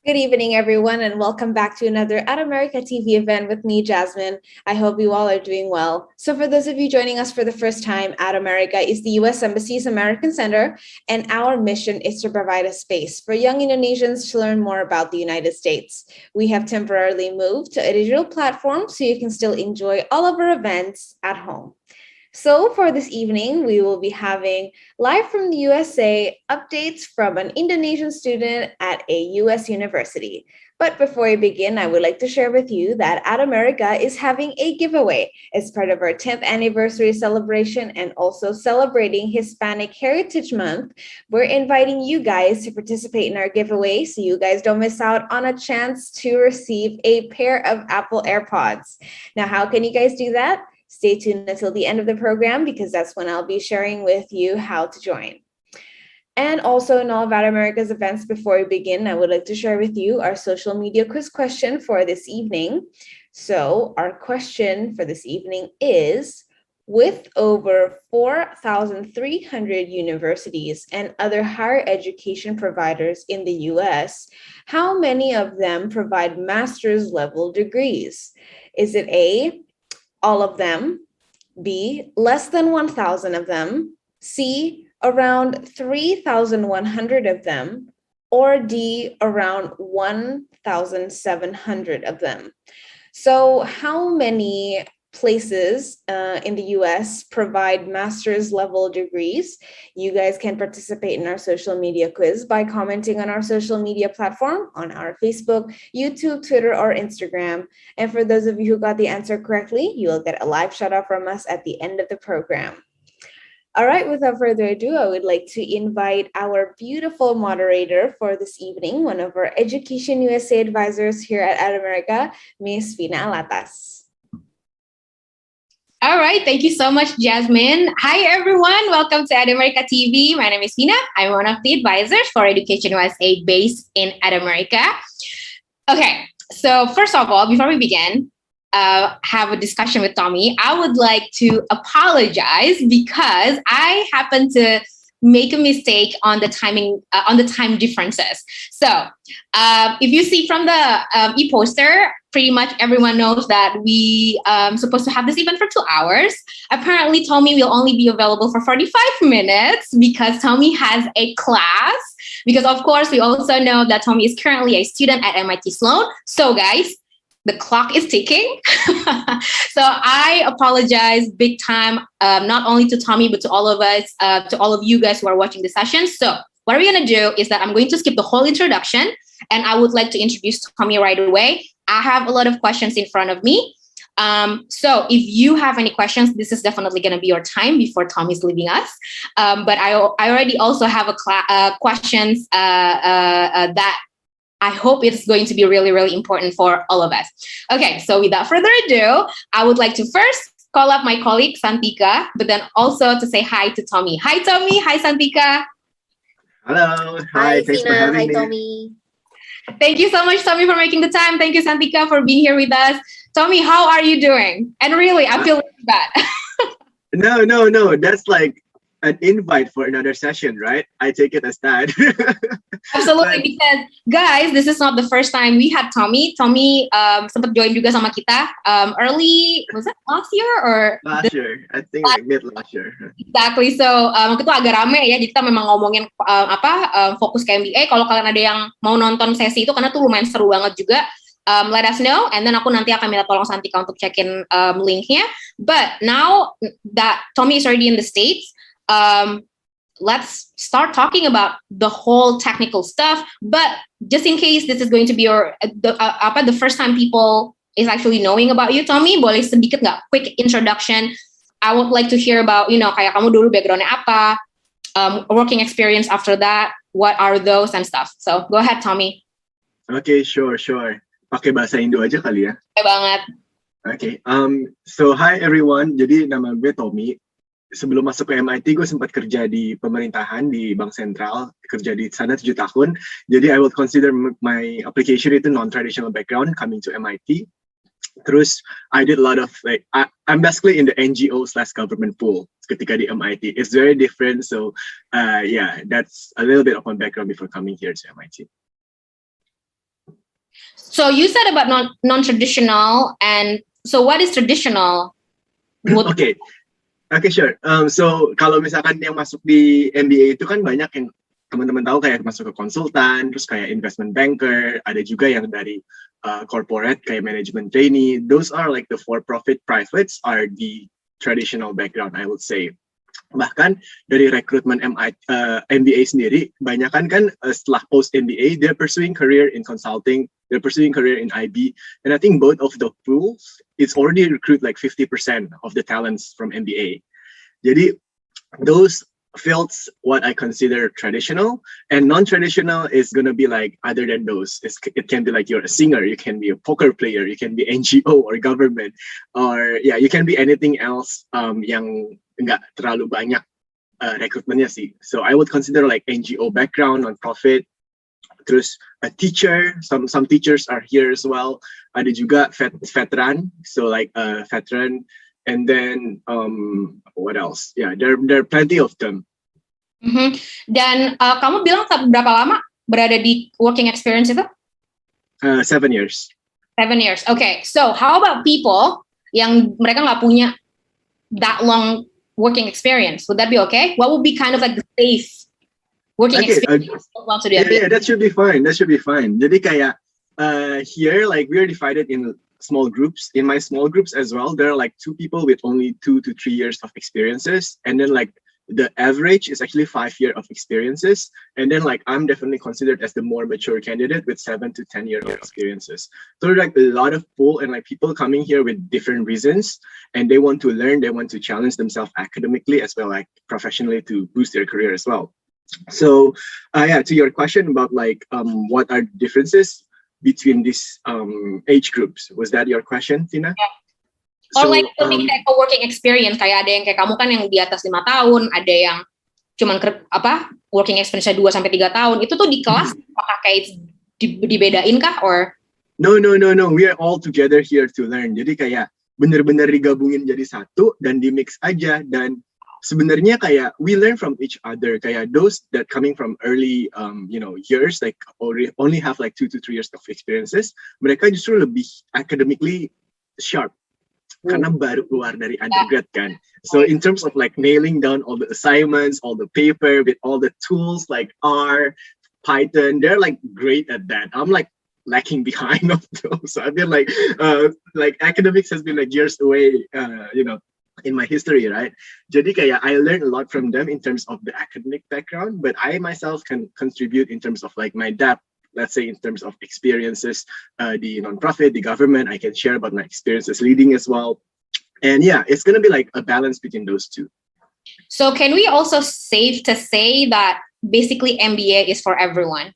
Good evening, everyone, and welcome back to another At America TV event with me, Jasmine. I hope you all are doing well. So for those of you joining us for the first time, At America is the U.S. Embassy's American Center, and our mission is to provide a space for young Indonesians to learn more about the United States. We have temporarily moved to a digital platform so you can still enjoy all of our events at home. So for this evening, we will be having live from the USA updates from an Indonesian student at a US university. But before we begin, I would like to share with you that At America is having a giveaway as part of our 10th anniversary celebration and also celebrating Hispanic Heritage Month. We're inviting you guys to participate in our giveaway so you guys don't miss out on a chance to receive a pair of Apple AirPods. Now, how can you guys do that? Stay tuned until the end of the program because that's when I'll be sharing with you how to join. And also in all of At America's events, before we begin, I would like to share with you our social media quiz question for this evening. So our question for this evening is, with over 4,300 universities and other higher education providers in the US, how many of them provide master's level degrees? Is it A, all of them, B, less than 1,000 of them, C, around 3,100 of them, or D, around 1,700 of them? So how many places in the US provide master's level degrees? You guys can participate in our social media quiz by commenting on our social media platform on our Facebook, YouTube, Twitter, or Instagram. And for those of you who got the answer correctly, you will get a live shout out from us at the end of the program. All right, without further ado, I would like to invite our beautiful moderator for this evening, one of our Education USA advisors here at America, Ms. Vina Alatas. All right, thank you so much, Jasmine. Hi, everyone. Welcome to At America TV. My name is Vina. I'm one of the advisors for Education USA based in At America. Okay, so first of all, before we begin, have a discussion with Tommy, I would like to apologize because I happened to make a mistake on the timing, on the time differences. So if you see from the e-poster, pretty much everyone knows that we supposed to have this event for 2 hours. Apparently, Tommy will only be available for 45 minutes because Tommy has a class. Because of course, we also know that Tommy is currently a student at MIT Sloan. So guys, the clock is ticking. So I apologize big time, not only to Tommy, but to all of us, to all of you guys who are watching the session. So what we're going to do is that I'm going to skip the whole introduction and I would like to introduce Tommy right away. I have a lot of questions in front of me. So if you have any questions, this is definitely going to be your time before Tommy's leaving us. But I already also have a questions that I hope it's going to be really, really important for all of us. Okay, so without further ado, I would like to first call up my colleague, Santika, but then also to say hi to Tommy. Hi, Tommy. Hi, Santika. Hello. Hi, Thanks Zina. for having Hi, me. Tommy. Thank you so much, Tommy, for making the time. Thank you, Santika, for being here with us. Tommy, how are you doing? And really, I feel bad. No. That's like an invite for another session, right? I take it as that. Absolutely, because guys, this is not the first time we had Tommy. Tommy sempat join juga sama kita early, was that last year or? Last year, I think like mid last year. Exactly, so waktu itu agak rame ya, jadi kita memang ngomongin fokus ke MBA. Kalau kalian ada yang mau nonton sesi itu, karena tuh lumayan seru banget juga, let us know, and then aku nanti akan minta tolong Santika untuk checkin linknya. But now that Tommy is already in the States, let's start talking about the whole technical stuff. But just in case this is going to be the first time people is actually knowing about you, Tommy, boleh sedikit nggak quick introduction? I would like to hear about, kayak kamu dulu backgroundnya apa, working experience after that, what are those and stuff. So go ahead, Tommy. Okay, sure. Pakai bahasa Indo aja kali ya. Oke banget. Okay, so hi everyone. Jadi nama gue Tommy. Sebelum masuk ke MIT, gue sempat kerja di pemerintahan di Bank Sentral, kerja di sana 7 tahun. Jadi I will consider my application itu non-traditional background coming to MIT. Terus I did a lot of I'm basically in the NGO/government pool ketika di MIT. It's very different, so yeah, that's a little bit of my background before coming here to MIT. So you said about non-traditional, and so what is traditional? Okay. Okay, sure. So kalau misalkan yang masuk di MBA itu kan banyak yang teman-teman tahu kayak masuk ke konsultan, terus kayak investment banker, ada juga yang dari corporate kayak management trainee. Those are like the for-profit privates are the traditional background, I would say. Bahkan dari rekrutmen MBA sendiri, banyakan kan setelah post MBA, they're pursuing career in consulting, they're pursuing career in IB, and I think both of the pools, it's already recruit like 50% of the talents from MBA. Jadi those fields, what I consider traditional, and non-traditional is gonna be like other than those. It can be like you're a singer, you can be a poker player, you can be NGO or government, or yeah, you can be anything else yang nggak terlalu banyak rekrutmennya sih. So I would consider like NGO background, non-profit, terus a teacher. Some teachers are here as well. Ada juga veteran, so like a veteran. And then what else? Yeah, there are plenty of them. Mm-hmm. Dan kamu bilang berapa lama berada di working experience itu? 7 years. 7 years. Okay, so how about people yang mereka nggak punya that long working experience? Would that be okay? What would be kind of like the safe working experience? Yeah, that should be fine. That should be fine. Jadi kayak here, like we are divided in small groups. In my small groups as well, there are like 2 people with only 2 to 3 years of experiences, and then like the average is actually 5 years of experiences, and then like I'm definitely considered as the more mature candidate with 7 to 10 years of experiences. So like a lot of pool and like people coming here with different reasons, and they want to learn, they want to challenge themselves academically as well like professionally to boost their career as well. So yeah, to your question about like what are the differences between these age groups, was that your question, Tina? Yeah. Or like lebih kayak working experience, kayak ada yang kayak kamu kan yang di atas 5 tahun, ada yang cuman working experience 2 sampai 3 tahun. Itu tuh di kelas apakah kayak dibedain kah or? No. We are all together here to learn. Jadi kayak bener-bener digabungin jadi satu dan di mix aja, dan sebenarnya kayak we learn from each other. Kayak those that coming from early years, like only have like 2 to 3 years of experiences, mereka justru lebih academically sharp karena baru keluar dari undergrad kan. So in terms of like nailing down all the assignments, all the paper with all the tools like R, Python, they're like great at that. I'm like lacking behind of those. So I feel like academics has been like years away, in my history, right? Jadi kayak I learned a lot from them in terms of the academic background, but I myself can contribute in terms of like my depth, let's say in terms of experiences, the non-profit, the government, I can share about my experiences leading as well. And yeah, it's gonna be like a balance between those two. So can we also safe to say that basically MBA is for everyone?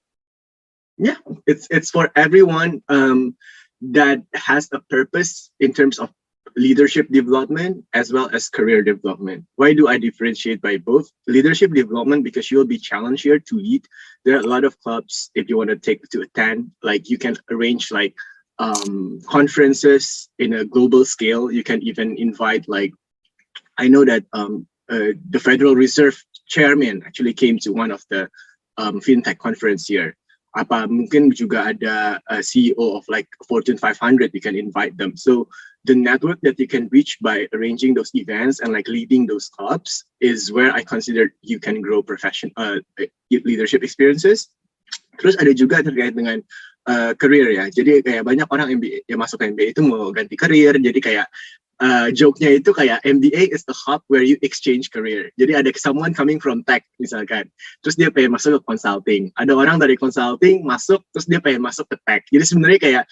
Yeah, it's for everyone that has a purpose in terms of leadership development as well as career development. Why do I differentiate by both? Leadership development, because you'll be challenged here to lead. There are a lot of clubs if you want to attend, like you can arrange like conferences in a global scale. You can even invite like, I know that the Federal Reserve chairman actually came to one of the fintech conference here. Apa mungkin juga ada CEO of like Fortune 500, you can invite them. So the network that you can reach by arranging those events and like leading those clubs is where I consider you can grow leadership experiences. Terus ada juga terkait dengan career ya. Jadi kayak banyak orang MBA yang masuk ke MBA itu mau ganti career. Jadi kayak joke-nya itu kayak MBA is the hub where you exchange career. Jadi ada someone coming from tech misalkan, terus dia pengen masuk ke consulting. Ada orang dari consulting masuk, terus dia pengen masuk ke tech. Jadi sebenarnya kayak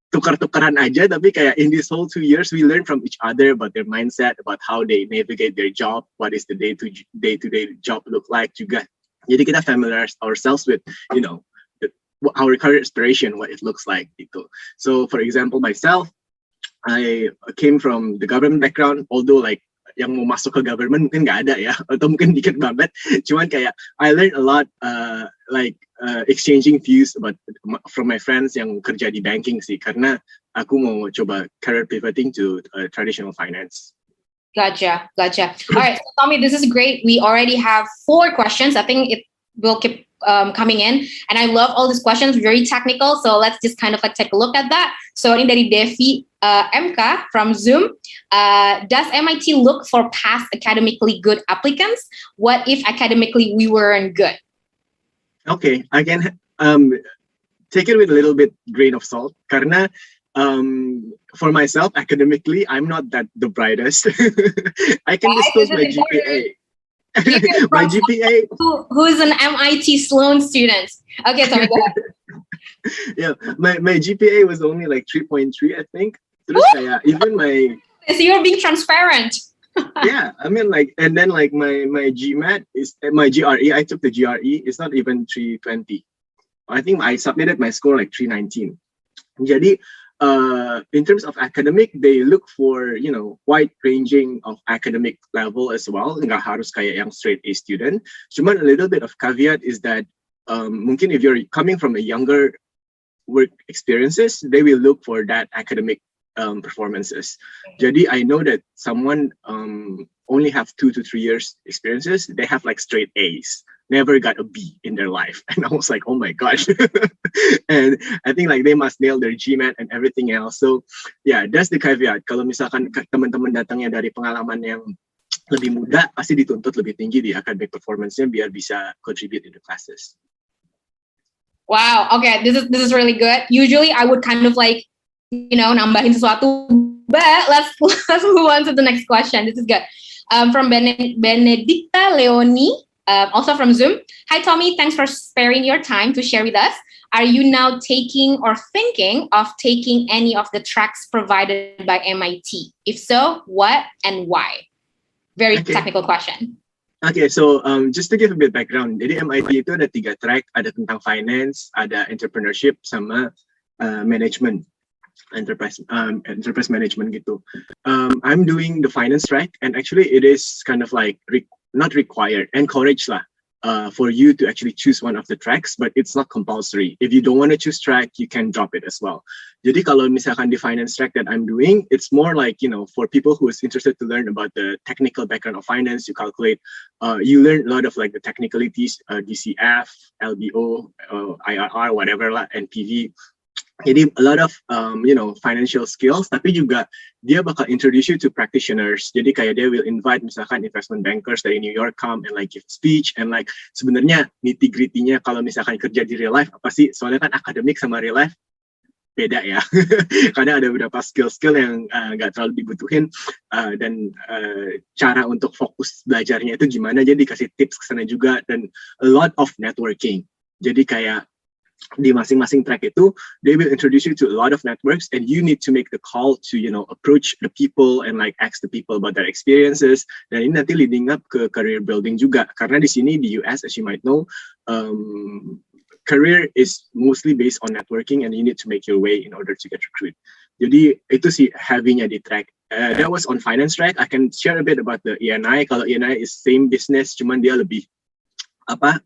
tukar-tukaran aja, tapi kayak in these whole 2 years we learn from each other about their mindset, about how they navigate their job, what is the day-to-day job look like juga. Jadi kita familiarize ourselves with, our career aspiration, what it looks like gitu. So for example, myself, I came from the government background, although like yang mau masuk ke government mungkin nggak ada ya, atau mungkin dikit banget. Cuman kayak I learned a lot exchanging views from my friends yang kerja di banking sih, karena aku mau coba career pivoting to traditional finance. Gotcha. All right, so Tommy, this is great. We already have 4 questions. I think it will keep coming in, and I love all these questions, very technical. So let's just kind of like take a look at that. So ini dari Devi MK from Zoom. Does MIT look for past academically good applicants? What if academically we weren't good? Okay, I can take it with a little bit grain of salt. Karena for myself, academically, I'm not that the brightest. I can disclose my GPA. My GPA. Who is an MIT Sloan student? Okay, so go ahead. Yeah, my GPA was only like 3.3, I think. Terus kayak even my. So you're being transparent. Yeah, I mean like, and then like my GMAT is my GRE. I took the GRE. It's not even 320. I think I submitted my score like 319. Jadi, in terms of academic, they look for, you know, wide ranging of academic level as well. Nggak harus kayak yang straight A student. Cuman a little bit of caveat is that mungkin if you're coming from a younger work experiences, they will look for that academic performances. Jadi I know that someone only have 2 to 3 years experiences. They have like straight A's. Never got a B in their life. And I was like, oh my gosh. And I think like they must nail their GMAT and everything else. So yeah, that's the caveat. Kalau misalkan teman-teman datangnya dari pengalaman yang lebih muda, pasti dituntut lebih tinggi di academic performance-nya biar bisa contribute in the classes. Wow, okay, this is really good. Usually I would kind of like, you know, nambahin sesuatu, but let's move on to the next question. This is good. From Benedicta Leoni, also from Zoom. Hi, Tommy. Thanks for sparing your time to share with us. Are you now taking or thinking of taking any of the tracks provided by MIT? If so, what and why? Very technical question. Okay, so just to give a bit background, jadi MIT itu ada 3 track, ada tentang finance, ada entrepreneurship, sama management, enterprise management gitu. I'm doing the finance track, and actually it is kind of like not required, encouraged lah, for you to actually choose one of the tracks, but it's not compulsory. If you don't want to choose track, you can drop it as well. Jadi kalau misalkan the finance track that I'm doing, it's more like, you know, for people who is interested to learn about the technical background of finance, you calculate, you learn a lot of like the technicalities, DCF, LBO, IRR, whatever lah, NPV. Jadi a lot of you know, financial skills, tapi juga dia bakal introduce you to practitioners. Jadi kayak dia will invite misalkan investment bankers dari New York come and like give speech, and like sebenarnya nitty-gritty-nya kalau misalkan kerja di real life apa sih? Soalnya kan akademik sama real life beda ya. Karena ada beberapa skill-skill yang nggak terlalu dibutuhin, dan cara untuk fokus belajarnya itu gimana, jadi dikasih tips ke sana juga, dan a lot of networking. Jadi kayak di masing-masing track itu, they will introduce you to a lot of networks, and you need to make the call to, you know, approach the people and like ask the people about their experiences. Dan ini nanti leading up ke career building juga, karena di sini di US, as you might know, career is mostly based on networking, and you need to make your way in order to get recruited. Jadi itu sih heavy-nya di track. That was on finance track. I can share a bit about the E&I. Kalau E&I is same business, cuman dia lebih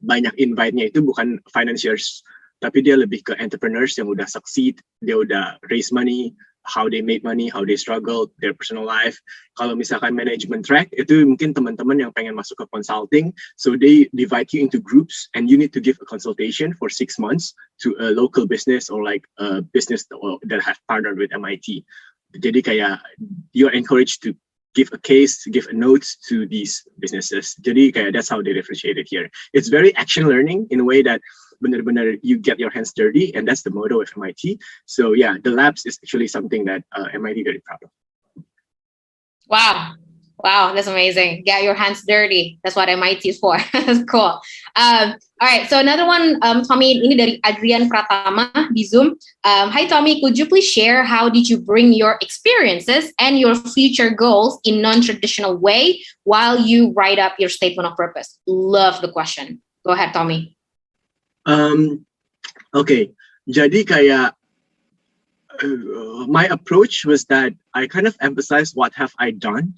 banyak invite-nya itu bukan financiers, tapi dia lebih ke entrepreneurs yang udah succeed, dia udah raise money, how they made money, how they struggled, their personal life. Kalau misalkan management track, itu mungkin teman-teman yang pengen masuk ke consulting, so they divide you into groups, and you need to give a consultation for 6 months to a local business or like a business that have partnered with MIT. Jadi kayak you're encouraged to give a case, give a notes to these businesses. Jadi kayak that's how they differentiate it here. It's very action learning in a way that benar-benar you get your hands dirty, and that's the motto of MIT. So yeah, the labs is actually something that MIT very proud of. Wow, that's amazing. Get your hands dirty. That's what MIT is for. That's cool. All right, so another one, Tommy, ini dari Adrian Pratama di Zoom. Hi Tommy, could you please share how did you bring your experiences and your future goals in non-traditional way while you write up your statement of purpose? Love the question. Go ahead, Tommy. Okay, jadi kayak my approach was that I kind of emphasized what have I done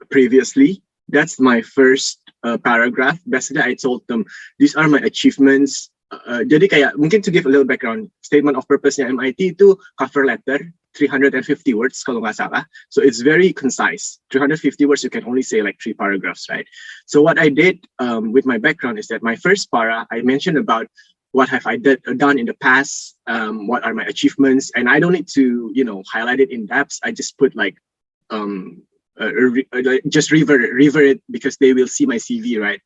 previously. That's my first paragraph. Basically, I told them these are my achievements Jadi kayak mungkin to give a little background, statement of purpose-nya MIT itu cover letter 350 words kalau nggak salah. So it's very concise. 350 words, you can only say like 3 paragraphs, right? So what I did with my background is that my first para, I mentioned about what have I done in the past, what are my achievements, and I don't need to, highlight it in depth. I just put like, just revert it because they will see my CV, right?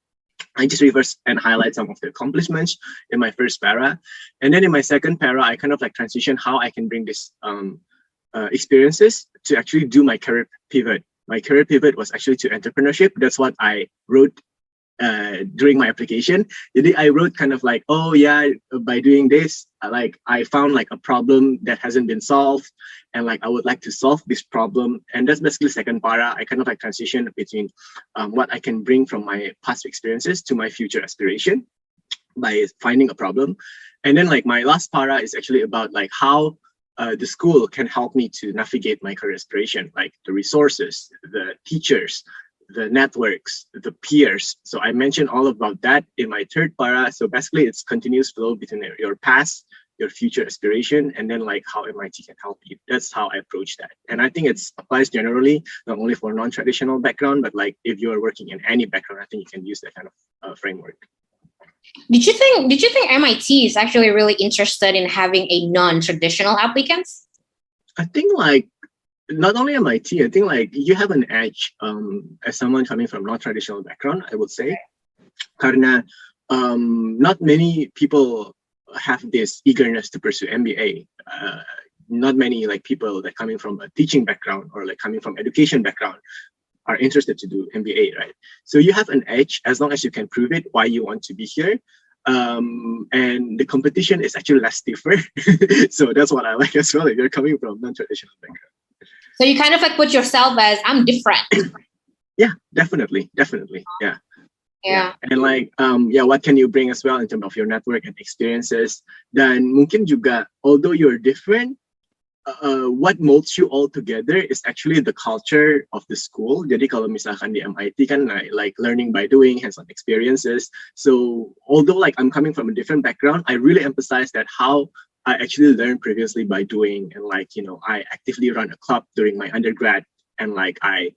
I just reverse and highlight some of the accomplishments in my first para. And then in my second para, I kind of like transition how I can bring this experiences to actually do my career pivot. My career pivot was actually to entrepreneurship. That's what I wrote during my application. I wrote kind of like, oh yeah, by doing this, I found like a problem that hasn't been solved, and like I would like to solve this problem. And that's basically second para. I kind of like transition between what I can bring from my past experiences to my future aspiration by finding a problem. And then like my last para is actually about like how the school can help me to navigate my career aspiration, like the resources, the teachers, the networks, the peers. So I mentioned all about that in my third para. So basically it's continuous flow between your past, your future aspiration, and then like how MIT can help you. That's how I approach that. And I think it applies generally, not only for non-traditional background, but like if you're working in any background, I think you can use that kind of framework. Did you think MIT is actually really interested in having a non-traditional applicants? I think like not only MIT, I think like you have an edge as someone coming from non-traditional background, I would say. Karena not many people have this eagerness to pursue MBA. Not many like people that coming from a teaching background or like coming from education background are interested to do MBA, right? So you have an edge as long as you can prove it why you want to be here. And the competition is actually less stiffer. So that's what I like as well, if you're coming from non-traditional background. So you kind of like put yourself as, I'm different. Yeah, definitely. Yeah. And like, what can you bring as well in terms of your network and experiences? Dan mungkin juga, although you're different, what molds you all together is actually the culture of the school. Jadi kalau misalkan di MIT kan like learning by doing, hands-on experiences. So although like I'm coming from a different background, I really emphasize that how I actually learned previously by doing, and like, I actively run a club during my undergrad, and like I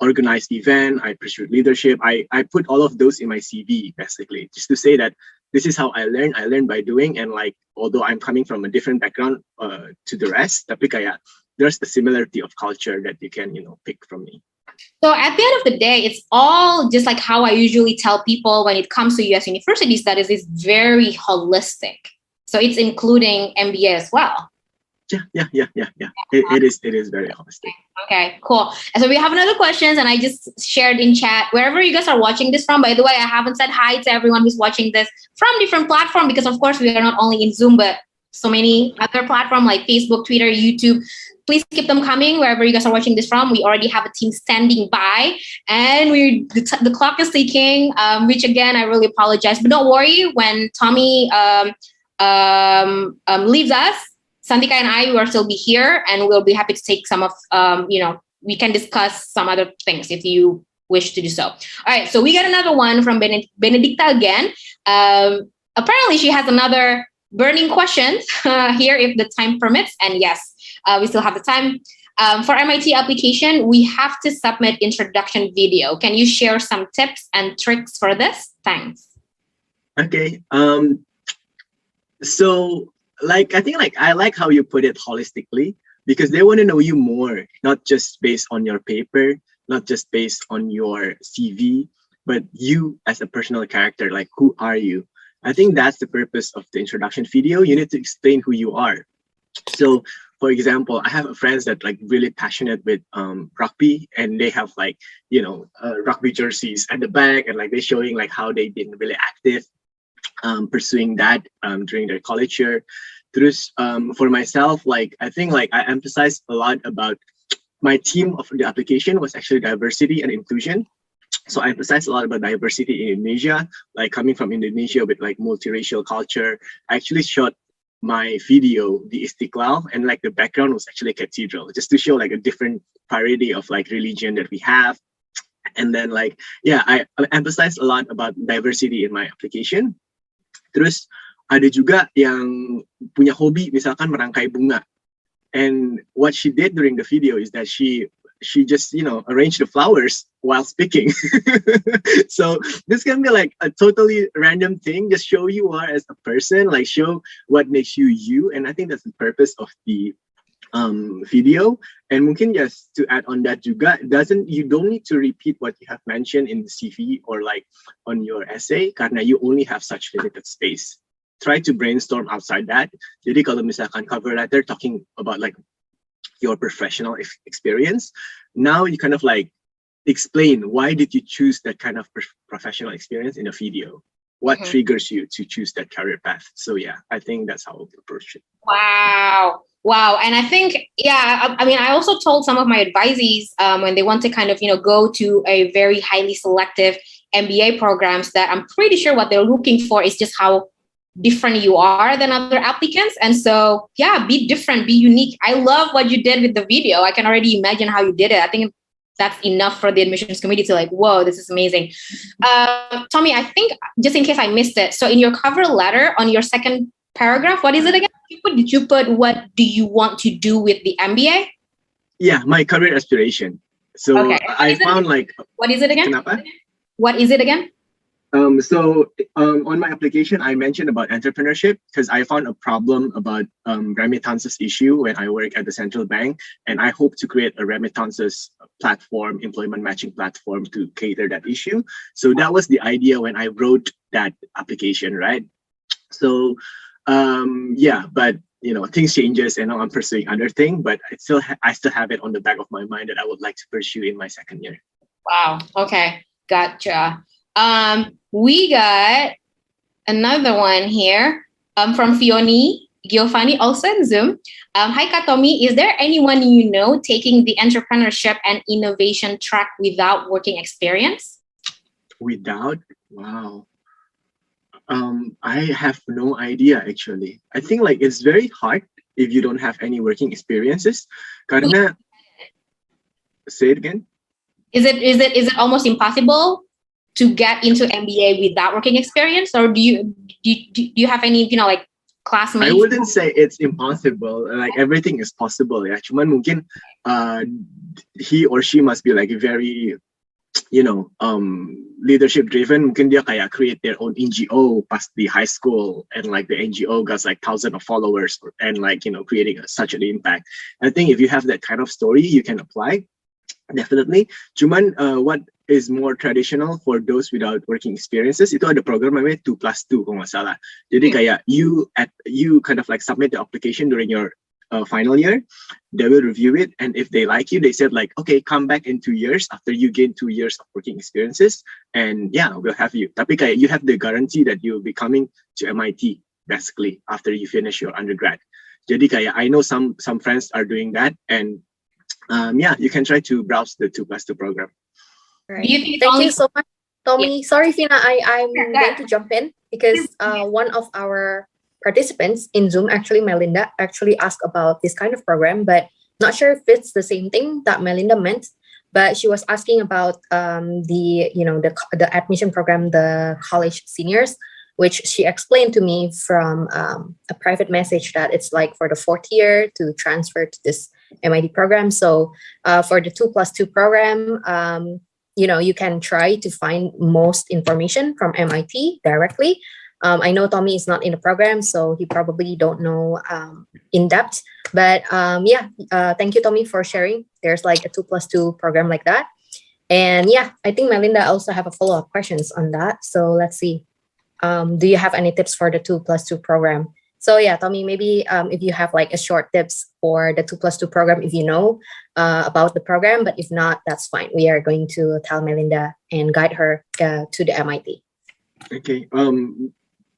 organized event, I pursued leadership. I put all of those in my CV basically, just to say that this is how I learned by doing. And like, although I'm coming from a different background to the rest, tapi kayak there's the similarity of culture that you can, pick from me. So at the end of the day, it's all just like how I usually tell people when it comes to US university studies, is very holistic. So it's including MBA as well. Yeah. It is very holistic. Okay, cool. And so we have another questions, and I just shared in chat, wherever you guys are watching this from. By the way, I haven't said hi to everyone who's watching this from different platforms, because of course we are not only in Zoom, but so many other platforms like Facebook, Twitter, YouTube. Please keep them coming wherever you guys are watching this from. We already have a team standing by, and the clock is ticking, which again, I really apologize. But don't worry, when Tommy leaves us, Santika and I will still be here, and we'll be happy to take some of, we can discuss some other things if you wish to do so. All right, so we got another one from Benedicta again. Apparently she has another burning question here if the time permits. And yes, we still have the time. For MIT application, we have to submit introduction video. Can you share some tips and tricks for this? Thanks. Okay. So like, I think like, I like how you put it holistically, because they want to know you more, not just based on your paper, not just based on your CV, but you as a personal character, like who are you? I think that's the purpose of the introduction video. You need to explain who you are. So for example, I have friends that like really passionate with rugby, and they have like, rugby jerseys at the back, and like they're showing like how they've been really active pursuing that during their college year. For myself, like I think like I emphasize a lot about my team of the application was actually diversity and inclusion. So I emphasize a lot about diversity in Indonesia, like coming from Indonesia with like multiracial culture. I actually shot my video, the Istiqlal, and like the background was actually a cathedral, just to show like a different variety of like religion that we have. And then like, yeah, I emphasize a lot about diversity in my application. ada juga yang punya hobi misalkan merangkai bunga. And what she did during the video is that she just, arranged the flowers while speaking. So this can be like a totally random thing, just show you are as a person, like show what makes you you. And I think that's the purpose of the video. And mungkin just to add on that juga, you don't need to repeat what you have mentioned in the CV or like on your essay, karena you only have such limited space. Try to brainstorm outside that. Jadi kalau misalkan cover letter talking about like your professional experience, now you kind of like explain why did you choose that kind of professional experience in a video. What triggers you to choose that career path? So yeah, I think that's how I would approach it. Wow. And I think, I mean, I also told some of my advisees when they want to kind of, go to a very highly selective MBA programs that I'm pretty sure what they're looking for is just how different you are than other applicants. And so, yeah, be different, be unique. I love what you did with the video. I can already imagine how you did it. I think that's enough for the admissions committee to like, whoa, this is amazing. Tommy, I think just in case I missed it. So in your cover letter on your second paragraph, what is it again? Did you put what do you want to do with the MBA? Yeah, my career aspiration. So okay. I found like... What is it again? Kenapa? What is it again? On my application, I mentioned about entrepreneurship because I found a problem about remittances issue when I work at the central bank, and I hope to create a remittances platform, employment matching platform to cater that issue. So that was the idea when I wrote that application, right? So yeah, but things changes, and now I'm pursuing other thing, but I still have it on the back of my mind that I would like to pursue in my second year. Wow. Okay. Gotcha. We got another one here from Giovanni, also in Zoom. Hi, Katomi. Is there anyone you know taking the entrepreneurship and innovation track without working experience? Without? Wow. I have no idea, actually. I think like it's very hard if you don't have any working experiences. Karena, say it again. Is it almost impossible to get into MBA without working experience, or do you have any like classmates? I wouldn't say it's impossible. Like everything is possible. Yeah, cuman mungkin he or she must be like very leadership driven. Mungkin dia kayak create their own NGO pas di high school, and like the NGO got like thousands of followers and like creating such an impact. I think if you have that kind of story, you can apply. Definitely. Cuman what is more traditional for those without working experiences, itu ada program namanya 2+2 kalau nggak salah. Jadi kayak you kind of like submit the application during your final year, they will review it, and if they like you, they said like, okay, come back in 2 years after you gain 2 years of working experiences, and yeah, we'll have you. Tapi kayak you have the guarantee that you'll be coming to MIT basically after you finish your undergrad. Jadi kayak I know some friends are doing that, and yeah, you can try to browse the 2+2 program. Right. Thank you so much, Tommy. Yeah. Sorry, Fina, I'm going to jump in because one of our participants in Zoom, actually Melinda, actually asked about this kind of program, but not sure if it's the same thing that Melinda meant. But she was asking about the admission program, the college seniors, which she explained to me from a private message that it's like for the 4th year to transfer to this MIT program. So for the 2+2 program, you can try to find most information from MIT directly. I know Tommy is not in the program, so he probably don't know in depth. But thank you, Tommy, for sharing. There's like a 2+2 program like that. And yeah, I think Melinda also have a follow-up questions on that. So let's see. Do you have any tips for the 2+2 program? So yeah, Tommy, maybe if you have like a short tips for the 2+2 program, if you know about the program, but if not, that's fine. We are going to tell Melinda and guide her to the MIT. Okay.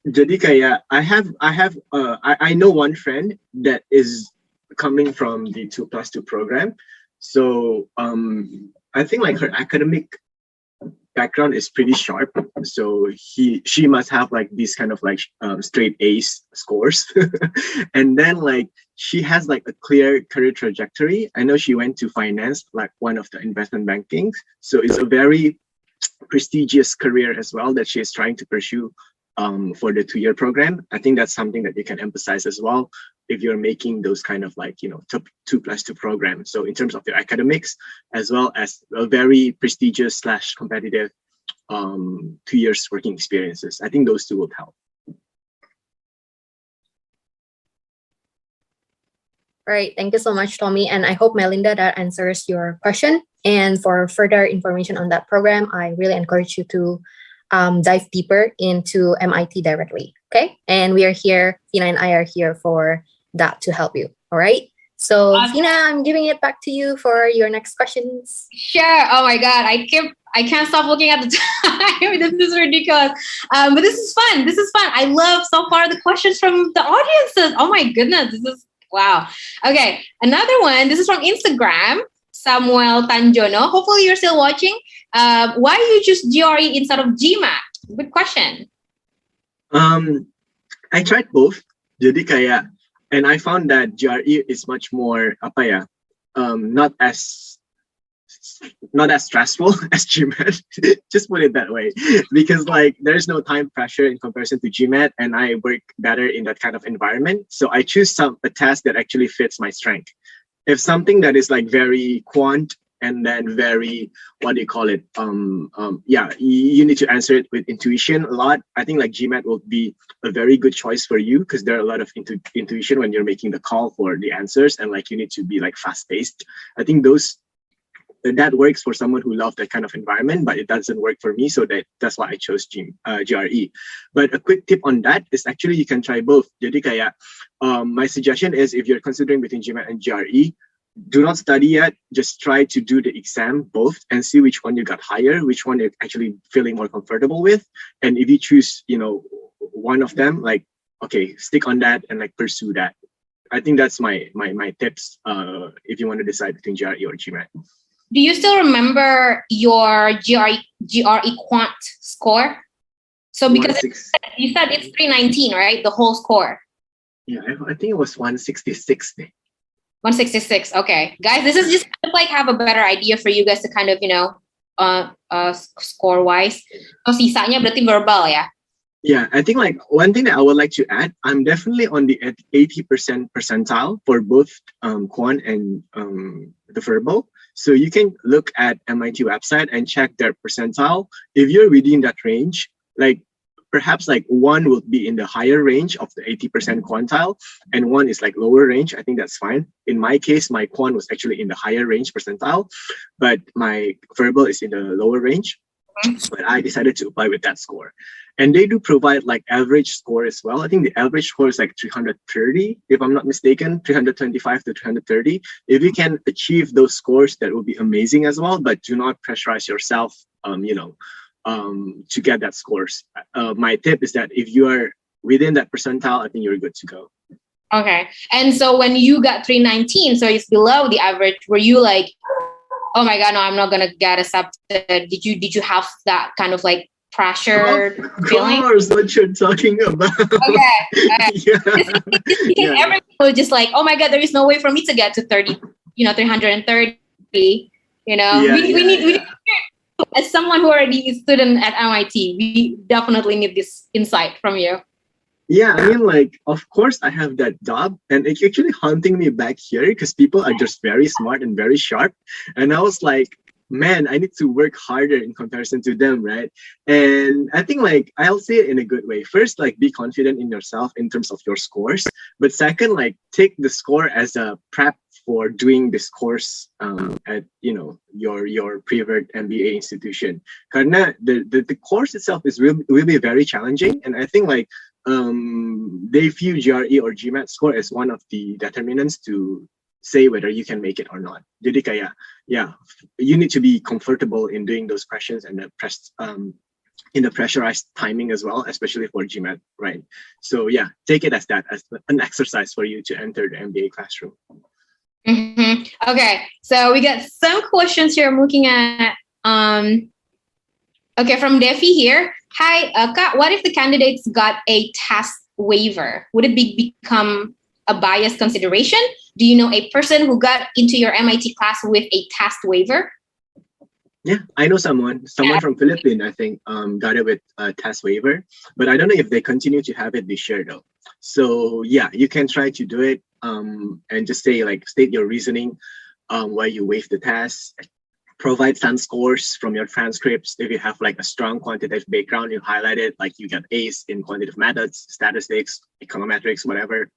Jadi kayak I know one friend that is coming from the 2+2 program. So I think like her academic background is pretty sharp, so she must have like these kind of like straight A's scores. And then like she has like a clear career trajectory. I know she went to finance, like one of the investment bankings, so it's a very prestigious career as well that she is trying to pursue for the 2-year program. I think that's something that you can emphasize as well if you're making those kind of like, top 2+2 programs. So in terms of your academics, as well as a very prestigious / competitive 2 years working experiences, I think those two will help. Right. Thank you so much, Tommy. And I hope, Melinda, that answers your question. And for further information on that program, I really encourage you to dive deeper into MIT directly. Okay. And we are here, Fina and I are here for that to help you. All right. So Fina, I'm giving it back to you for your next questions. Sure. Oh my God. I can't stop looking at the time. This is ridiculous. But this is fun. This is fun. I love so far the questions from the audiences. Oh my goodness. This is wow. Okay. Another one. This is from Instagram. Samuel Tanjono. Hopefully you're still watching. Why you choose GRE instead of GMAT? Good question. I tried both. Jadi kayak, and I found that GRE is much more not as stressful as GMAT. Just put it that way, because like there's no time pressure in comparison to GMAT, and I work better in that kind of environment. So I choose a task that actually fits my strength. If something that is like very quant and then very, what do you call it? You need to answer it with intuition a lot. I think like GMAT will be a very good choice for you because there are a lot of intuition when you're making the call for the answers, and like you need to be like fast paced. I think that works for someone who loves that kind of environment, but it doesn't work for me. So that's why I chose GRE. But a quick tip on that is actually you can try both. Jadi kayak, my suggestion is if you're considering between GMAT and GRE, do not study yet. Just try to do the exam both and see which one you got higher, which one you're actually feeling more comfortable with. And if you choose, one of them, like, okay, stick on that and like pursue that. I think that's my tips if you want to decide between GRE or GMAT. Do you still remember your GRE quant score? So because you said it's 319, right? The whole score. Yeah, I think it was 166. 166. Okay, guys, this is just kind of like have a better idea for you guys to kind of score wise. So sisanya berarti verbal ya. Yeah, I think like one thing that I would like to add, I'm definitely on the 80% percentile for both quant and the verbal. So you can look at MIT website and check their percentile. If you're within that range, like perhaps like one will be in the higher range of the 80% quantile and one is like lower range, I think that's fine. In my case, my quant was actually in the higher range percentile, but my verbal is in the lower range. But I decided to apply with that score. And they do provide like average score as well. I think the average score is like 330, if I'm not mistaken, 325 to 330. If you can achieve those scores, that will be amazing as well. But do not pressurize yourself, to get that scores. My tip is that if you are within that percentile, I think you're good to go. Okay. And so when you got 319, so it's below the average, were you like, oh my God, no, I'm not gonna get accepted? Did you have that kind of like pressure feeling? Of course, what you're talking about. Okay. Yeah. Everyone was just like, oh my God, there is no way for me to get to 330. We need as someone who already is a student at MIT, we definitely need this insight from you. Yeah, I mean, like, of course, I have that job, and it's actually haunting me back here because people are just very smart and very sharp. And I was like, man, I need to work harder in comparison to them, right? And I think, like, I'll say it in a good way. First, like, be confident in yourself in terms of your scores. But second, like, take the score as a prep for doing this course at your private MBA institution. Karena the course itself will be very challenging, and I think like they view GRE or GMAT score as one of the determinants to say whether you can make it or not. Jadi kayak, yeah, you need to be comfortable in doing those questions and in the pressurized timing as well, especially for GMAT, right? So yeah, take it as that, as an exercise for you to enter the MBA classroom. Mm-hmm. Okay, so we got some questions here. I'm looking at, okay, from Devi here. Hi, Kak, what if the candidates got a test waiver? Would it become a biased consideration? Do you know a person who got into your MIT class with a test waiver? Yeah, I know someone from Philippines, I think, got it with a test waiver, but I don't know if they continue to have it this year though. So yeah, you can try to do it, and just state your reasoning, why you waive the test. Provide some scores from your transcripts. If you have like a strong quantitative background, you highlight it, like you get A's in quantitative methods, statistics, econometrics, whatever.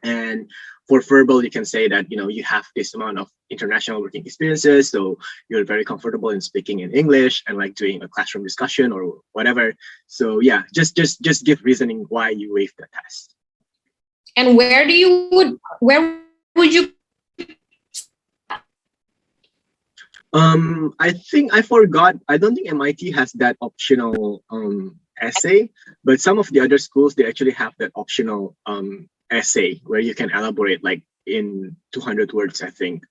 And for verbal, you can say that you have this amount of international working experiences, so you're very comfortable in speaking in English and like doing a classroom discussion or whatever. So yeah, just give reasoning why you waived the test. And where would you? I think I forgot. I don't think MIT has that optional essay, but some of the other schools, they actually have that optional essay where you can elaborate like in 200 words, I think,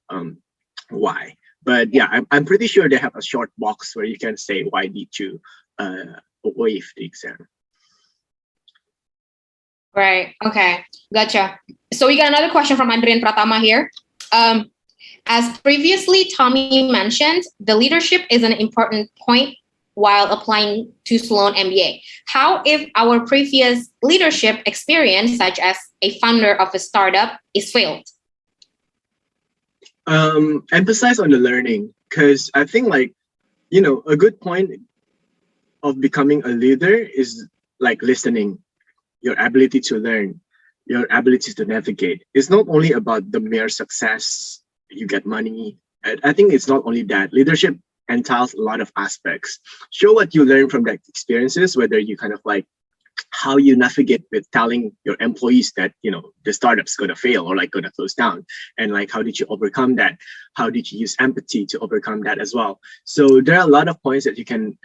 why. But yeah, I'm pretty sure they have a short box where you can say why did you waive the exam. Right. Okay. Gotcha. So we got another question from Adrian Pratama here. As previously Tommy mentioned, the leadership is an important point while applying to Sloan MBA. How if our previous leadership experience, such as a founder of a startup, is failed? Emphasize on the learning, because I think a good point of becoming a leader is like listening, your ability to learn, your ability to navigate. It's not only about the mere success, you get money. I think it's not only that. Leadership entails a lot of aspects. Show what you learn from that experiences, whether you kind of like how you navigate with telling your employees that the startup's gonna fail or like gonna close down, and like how did you overcome that? How did you use empathy to overcome that as well? So there are a lot of points that you can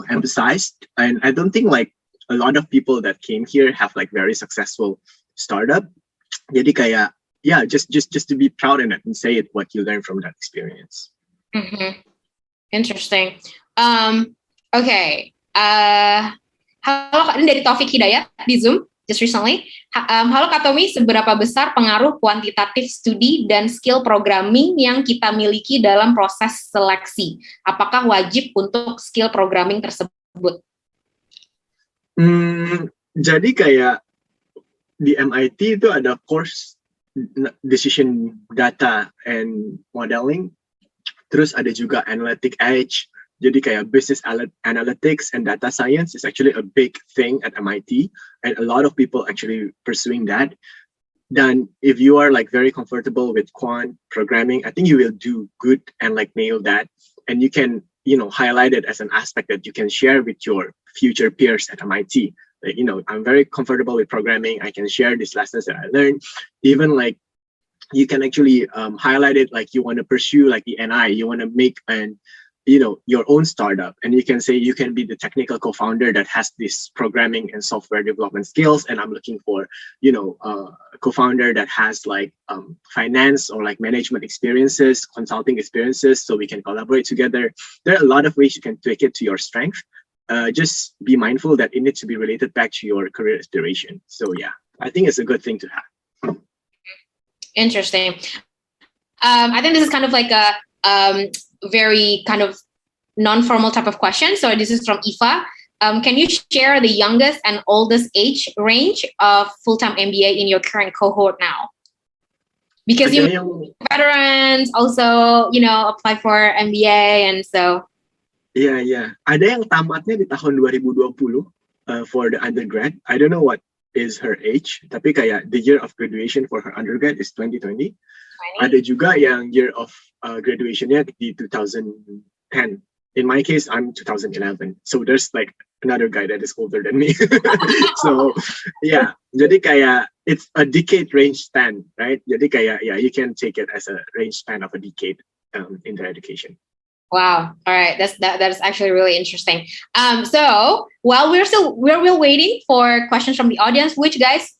emphasize, and I don't think like a lot of people that came here have like very successful startup. Jadi kayak just to be proud in it and say it what you learned from that experience. Mm-hmm. Interesting. Okay. Halo, ini dari Taufik Hidayat di Zoom just recently. Halo Kak Tommy, seberapa besar pengaruh kuantitatif studi dan skill programming yang kita miliki dalam proses seleksi? Apakah wajib untuk skill programming tersebut? Jadi kayak di MIT itu ada course decision data and modeling, terus ada juga analytic edge. Jadi kayak business analytics and data science is actually a big thing at MIT, and a lot of people actually pursuing that. Then if you are like very comfortable with quant programming, I think you will do good and like nail that, and you can highlight it as an aspect that you can share with your future peers at MIT. Like, I'm very comfortable with programming. I can share these lessons that I learned. Even like you can actually highlight it, like you want to pursue like the NI, you want to make your own startup, and you can say you can be the technical co-founder that has this programming and software development skills, and I'm looking for a co-founder that has like finance or like management experiences, consulting experiences, so we can collaborate together. There are a lot of ways you can take it to your strength. Just be mindful that it needs to be related back to your career aspiration. So yeah, I think it's a good thing to have. Interesting. I think this is kind of like a very kind of non-formal type of question. So this is from Ifa. Can you share the youngest and oldest age range of full-time MBA in your current cohort now? Because you veterans also, apply for MBA, and so. Yeah. Ada yang tamatnya di tahun 2020 for the undergrad. I don't know what is her age, tapi kayak the year of graduation for her undergrad is 2020. Ada juga yang year of graduationnya di 2010. In my case, I'm 2011. So there's like another guy that is older than me. So yeah, jadi kayak it's a decade range span, right? Jadi kayak you can take it as a range span of a decade in their education. Wow. All right. That is actually really interesting. So while we're waiting for questions from the audience, which guys,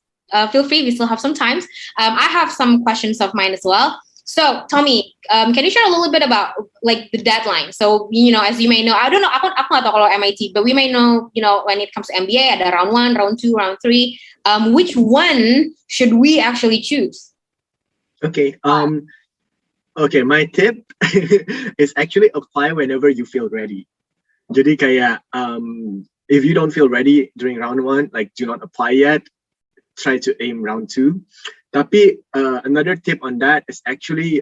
feel free, we still have some time. I have some questions of mine as well. So Tommy, can you share a little bit about like the deadline? So, as you may know, I don't know, aku nggak tahu kalau MIT, but we may know, when it comes to MBA, ada round 1, round 2, round 3. Which one should we actually choose? Okay. Okay, my tip is actually apply whenever you feel ready. Jadi kayak if you don't feel ready during round 1, like do not apply yet. Try to aim round 2. Tapi another tip on that is actually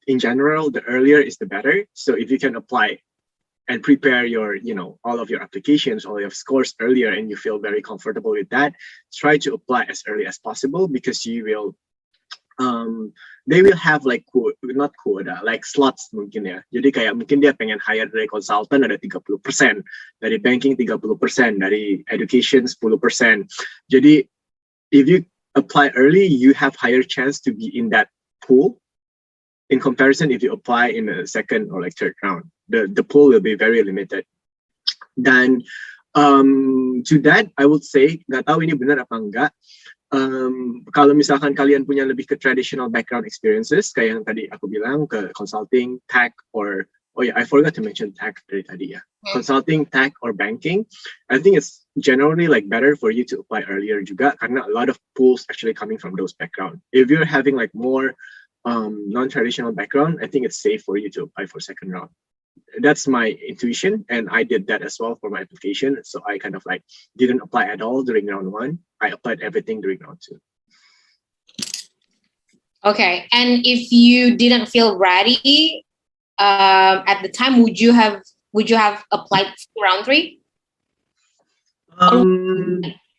in general, the earlier is the better. So if you can apply and prepare your, all of your applications, all your scores earlier, and you feel very comfortable with that, try to apply as early as possible because you will, they will have like not quota, like slots mungkin ya. Jadi kayak mungkin dia pengen hire dari consultant ada 30%, dari banking 30%, dari education 10%. Jadi if you apply early, you have higher chance to be in that pool. In comparison, if you apply in a second or like third round, the pool will be very limited. Dan to that, I would say, nggak tahu ini benar apa enggak. Kalau misalkan kalian punya lebih ke traditional background experiences, kayak yang tadi aku bilang ke consulting, tech, or I forgot to mention tech dari tadi ya. Consulting, tech, or banking, I think it's generally like better for you to apply earlier juga karena a lot of pools actually coming from those background. If you're having like more non-traditional background, I think it's safe for you to apply for second round. That's my intuition, and I did that as well for my application. So I kind of like didn't apply at all during round 1. I applied everything during round 2. Okay, and if you didn't feel ready at the time, would you have applied for round 3?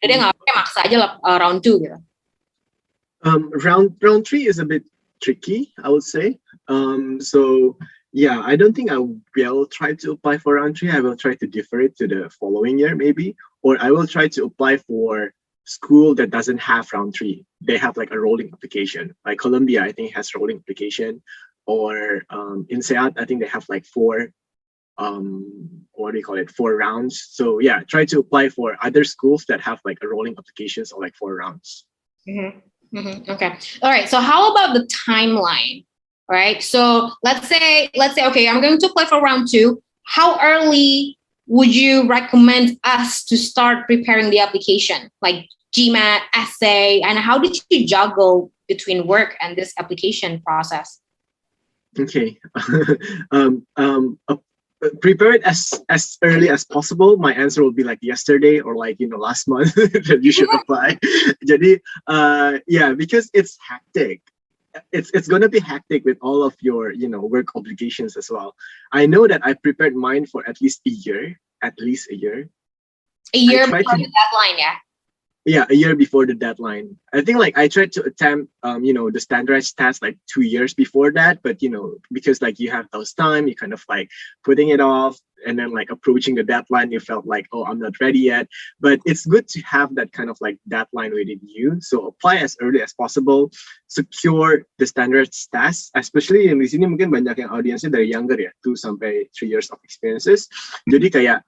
Jadi nggak maksa aja lah round 2 gitu. Round 3 is a bit tricky, I would say. So yeah, I don't think I will try to apply for round 3. I will try to defer it to the following year maybe, or I will try to apply for school that doesn't have round 3. They have like a rolling application. Like Columbia, I think has rolling application, or in SEAT, I think they have like 4 4 rounds. So yeah, try to apply for other schools that have like a rolling applications or like 4 rounds. Okay. All right. So how about the timeline? All right. So let's say, okay, I'm going to apply for round 2. How early would you recommend us to start preparing the application? Like GMAT, essay, and how did you juggle between work and this application process? Okay. Prepare it as early as possible. My answer will be like yesterday or like last month that you should apply. Jadi yeah, because it's hectic. It's gonna be hectic with all of your work obligations as well. I know that I prepared mine for at least a year. A year before the deadline, yeah. Yeah, a year before the deadline. I think like I tried to attempt, the standardized test like 2 years before that, but because like you have those time, you kind of like putting it off, and then like approaching the deadline, you felt like, oh, I'm not ready yet. But it's good to have that kind of like deadline within you. So apply as early as possible, secure the standardized test, especially in di sini mungkin banyak yang audiensnya dari younger ya, 2 sampai 3 years of experiences. Jadi kayak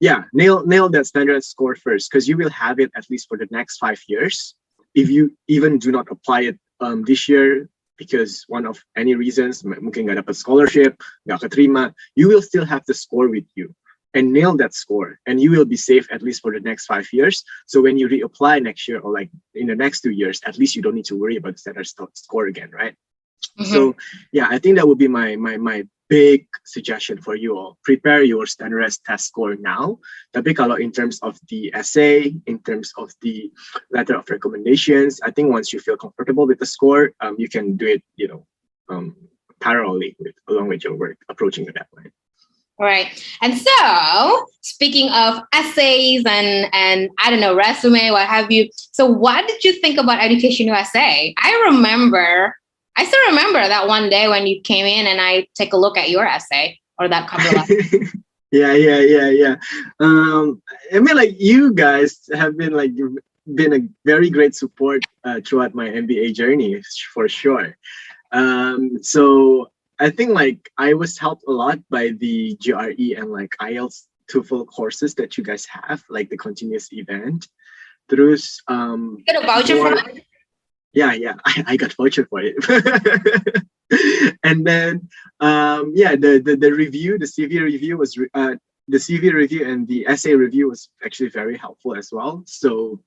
yeah, nail that standard score first, because you will have it at least for the next 5 years. If you even do not apply it this year because one of any reasons, mungkin nggak dapat scholarship, nggak keterima, you will still have the score with you and nail that score, and you will be safe at least for the next 5 years. So when you reapply next year or like in the next 2 years, at least you don't need to worry about the standard score again, right? So yeah, I think that would be my big suggestion for you all. Prepare your standardized test score now. Tapi kalau in terms of the essay, in terms of the letter of recommendations, I think once you feel comfortable with the score, you can do it, parallelly along with your work, approaching the deadline. All right. And so, speaking of essays and I don't know, resume, what have you. So what did you think about Education USA? I still remember that one day when you came in and I take a look at your essay or that cover letter. Yeah. I mean, like you guys have been a very great support throughout my MBA journey for sure. So I think like I was helped a lot by the GRE and like IELTS TOEFL courses that you guys have, like the continuous event. Terus you got a voucher for it? Yeah, I got voucher for it. And then the review, the CV review was the CV review and the essay review was actually very helpful as well. So,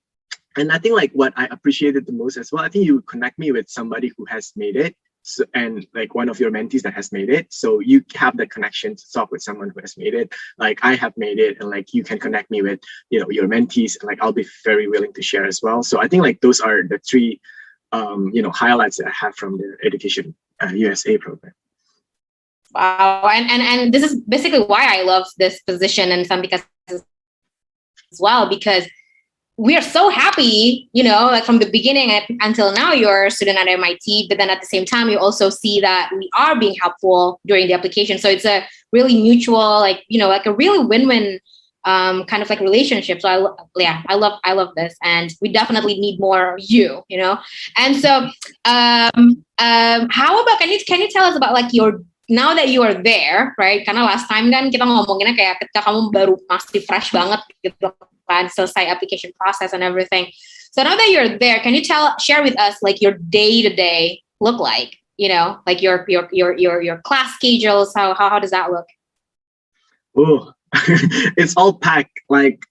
and I think like what I appreciated the most as well, I think you connect me with somebody who has made it So, and like one of your mentees that has made it. So you have that connection to talk with someone who has made it. Like I have made it, and like you can connect me with, your mentees, and like I'll be very willing to share as well. So I think like those are the three, highlights that I have from the Education USA program. Wow, and this is basically why I love this position and some because as well, because we are so happy, like from the beginning until now, you're a student at MIT, but then at the same time, you also see that we are being helpful during the application. So it's a really mutual, like a really win-win kind of like relationship. So I love this, and we definitely need more And so, how about can you tell us about like now that you are there, right? Karena last time kan kita ngomonginnya kayak ketika kamu baru masih fresh banget gitu kan, selesai application process and everything. So now that you're there, can you share with us like your day-to-day look like? Like your class schedules. How does that look? Oh, it's all packed. Like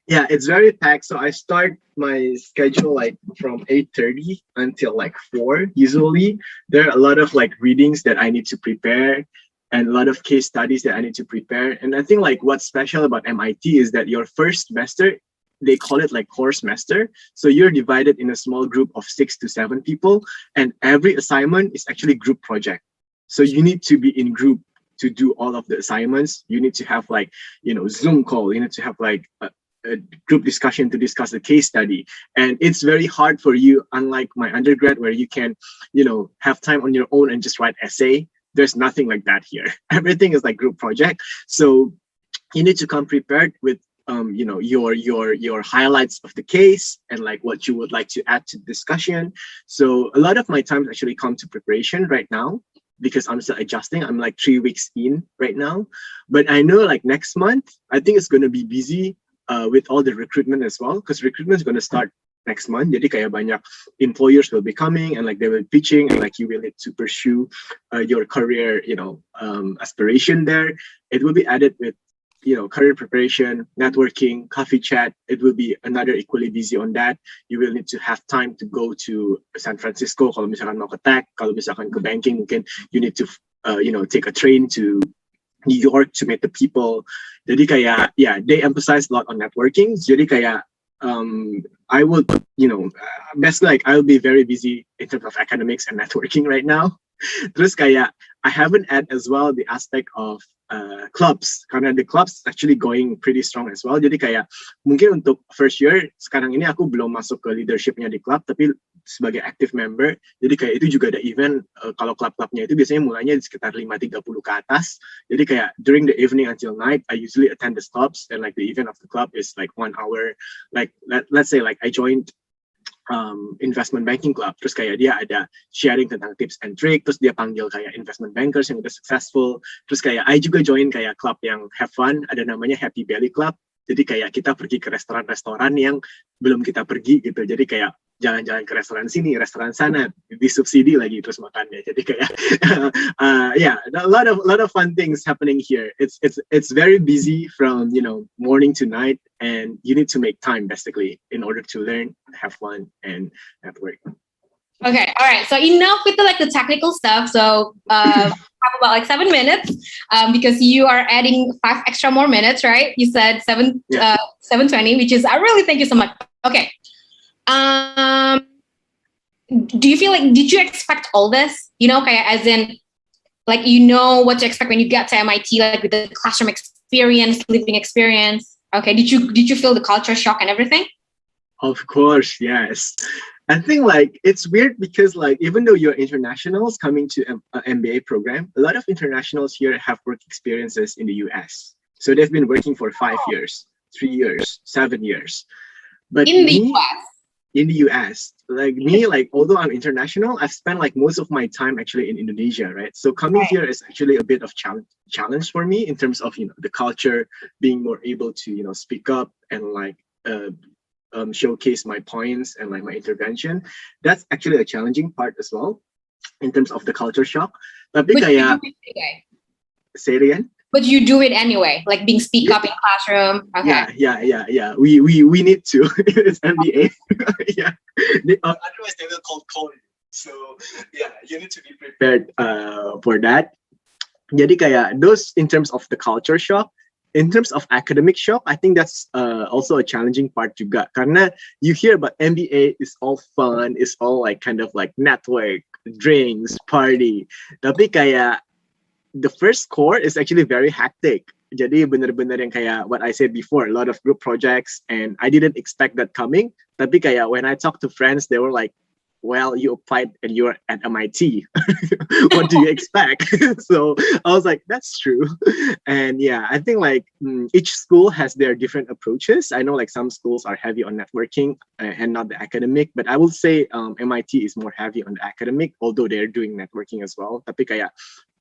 yeah, it's very packed. So I start my schedule like from 8:30 until like 4 usually. There are a lot of like readings that I need to prepare, and a lot of case studies that I need to prepare. And I think like what's special about MIT is that your first semester, they call it like core semester. So you're divided in a small group of 6 to 7 people, and every assignment is actually group project. So you need to be in group to do all of the assignments. You need to have like, Zoom call. You need to have like a group discussion to discuss the case study. And it's very hard for you, unlike my undergrad where you can, have time on your own and just write essay. There's nothing like that here. Everything is like group project. So you need to come prepared with your highlights of the case and like what you would like to add to the discussion. So a lot of my time actually come to preparation right now, because I'm still adjusting. I'm like 3 weeks in right now. But I know like next month, I think it's going to be busy with all the recruitment as well, because recruitment is going to start next month. Jadi kayak banyak employers will be coming and like they will be pitching, and like you will need to pursue your career, aspiration there. It will be added with, career preparation, networking, coffee chat. It will be another equally busy on that. You will need to have time to go to San Francisco. Kalau misalkan mau ke tech, kalau misalkan ke banking, mungkin you need to, take a train to New York to meet the people. Jadi kayak, yeah, they emphasize a lot on networking. Jadi kayak, I would, basically like I'll be very busy in terms of academics and networking right now. Terus kayak, I haven't add as well the aspect of clubs, karena the clubs actually going pretty strong as well. Jadi kayak mungkin untuk first year sekarang ini aku belum masuk ke leadershipnya di club, tapi sebagai active member. Jadi kayak itu juga ada event, kalau klub-klubnya itu biasanya mulainya di sekitar 5.30 ke atas. Jadi kayak during the evening until night, I usually attend the clubs, and like the event of the club is like 1 hour. Like let's say like I joined investment banking club, terus kayak dia ada sharing tentang tips and trick, terus dia panggil kayak investment bankers yang udah successful. Terus kayak I juga join kayak club yang have fun, ada namanya Happy Belly Club. Jadi kayak kita pergi ke restoran-restoran yang belum kita pergi gitu. Jadi kayak jalan-jalan ke restoran sini, restoran sana, disubsidi lagi terus makannya. Jadi kayak yeah, a lot of fun things happening here. It's very busy from morning to night, and you need to make time basically in order to learn, have fun, and network. Okay, all right. So enough with the technical stuff. So have about like 7 minutes, because you are adding 5 extra more minutes, right? You said 7:20, which is I really thank you so much. Okay. Do you feel like, did you expect all this? Kayak as in, like what to expect when you get to MIT, like with the classroom experience, living experience. Okay, did you feel the culture shock and everything? Of course, yes. I think like it's weird because like even though you're internationals coming to an MBA program, a lot of internationals here have work experiences in the US. So they've been working for 5 years, 3 years, 7 years. But in the US. In the US, like me, like although I'm international, I've spent like most of my time actually in Indonesia, right? So coming here is actually a bit of challenge for me in terms of the culture, being more able to speak up and like showcase my points and like my intervention. That's actually a challenging part as well in terms of the culture shock. Tapi kayak, say it again. But you do it anyway, like being speak up in classroom. Okay. Yeah. We need to. It's MBA. Yeah. Otherwise they will call it. So yeah, you need to be prepared for that. Jadi kayak those in terms of the culture shock. In terms of academic shock, I think that's also a challenging part juga. Karena you hear about MBA is all fun, it's all like kind of like network, drinks, party. Tapi kayak the first core is actually very hectic. Jadi bener-bener yang kayak what I said before, a lot of group projects, and I didn't expect that coming. Tapi kayak when I talk to friends, they were like, well, you applied and you're at MIT. What do you expect? So I was like, that's true. And yeah, I think like each school has their different approaches. I know like some schools are heavy on networking and not the academic, but I will say MIT is more heavy on the academic, although they're doing networking as well. Tapi kayak,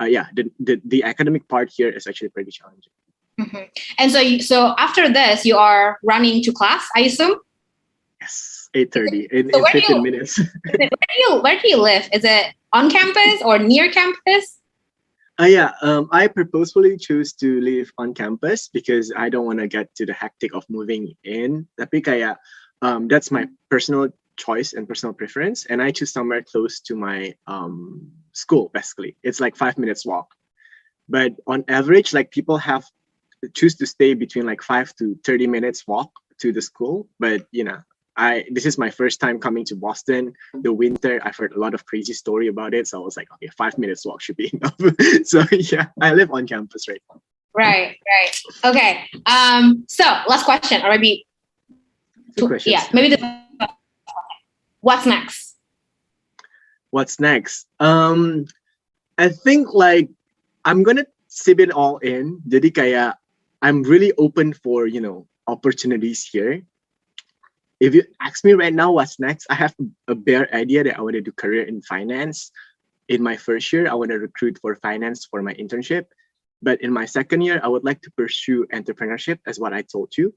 yeah, the academic part here is actually pretty challenging. Mm-hmm. And so after this, you are running to class, I assume? Yes. 8:30 in 15 minutes. Where do you live? Is it on campus or near campus? Yeah, I purposefully choose to live on campus because I don't want to get to the hectic of moving in. Tapi kayak, that's my personal choice and personal preference, and I choose somewhere close to my school. Basically, it's like 5 minutes walk. But on average, like people choose to stay between like 5 to 30 minutes walk to the school. But you know, this is my first time coming to Boston. The winter, I've heard a lot of crazy story about it. So I was like, okay, 5 minutes walk should be enough. So yeah, I live on campus right now. Right. Okay. So last question, or maybe two questions. Yeah, maybe what's next? What's next? I think like I'm gonna sip it all in. Jadi kayak I'm really open for, you know, opportunities here. If you ask me right now what's next, I have a bare idea that I want to do career in finance. In my first year, I want to recruit for finance for my internship. But in my second year, I would like to pursue entrepreneurship, as what I told you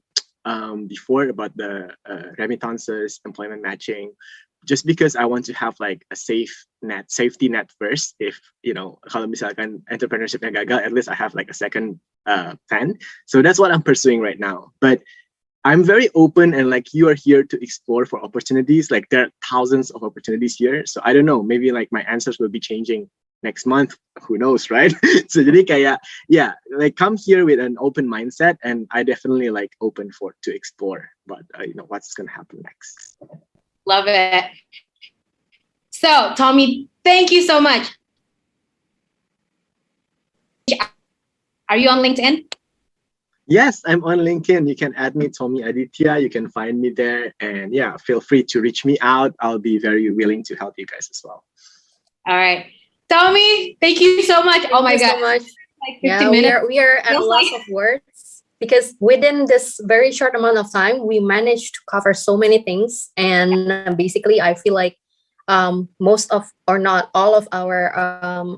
before about the remittances, employment matching, just because I want to have like a safety net first. If, you know, kalau misalkan entrepreneurshipnya gagal, at least I have like a second plan. So that's what I'm pursuing right now. But I'm very open, and like you are here to explore for opportunities. Like there are thousands of opportunities here. So I don't know, maybe like my answers will be changing next month. Who knows, right? So jadi kayak, yeah, like come here with an open mindset, and I definitely like open to explore, but you know, what's gonna happen next. Love it. So Tommy, thank you so much. Are you on LinkedIn? Yes, I'm on LinkedIn. You can add me, Tommy Aditya. You can find me there. And yeah, feel free to reach me out. I'll be very willing to help you guys as well. All right. Tommy, thank you so much. Thank you so much. Like 50 minutes. We are at a loss of words because within this very short amount of time, we managed to cover so many things. And basically, I feel like most of, or not all of our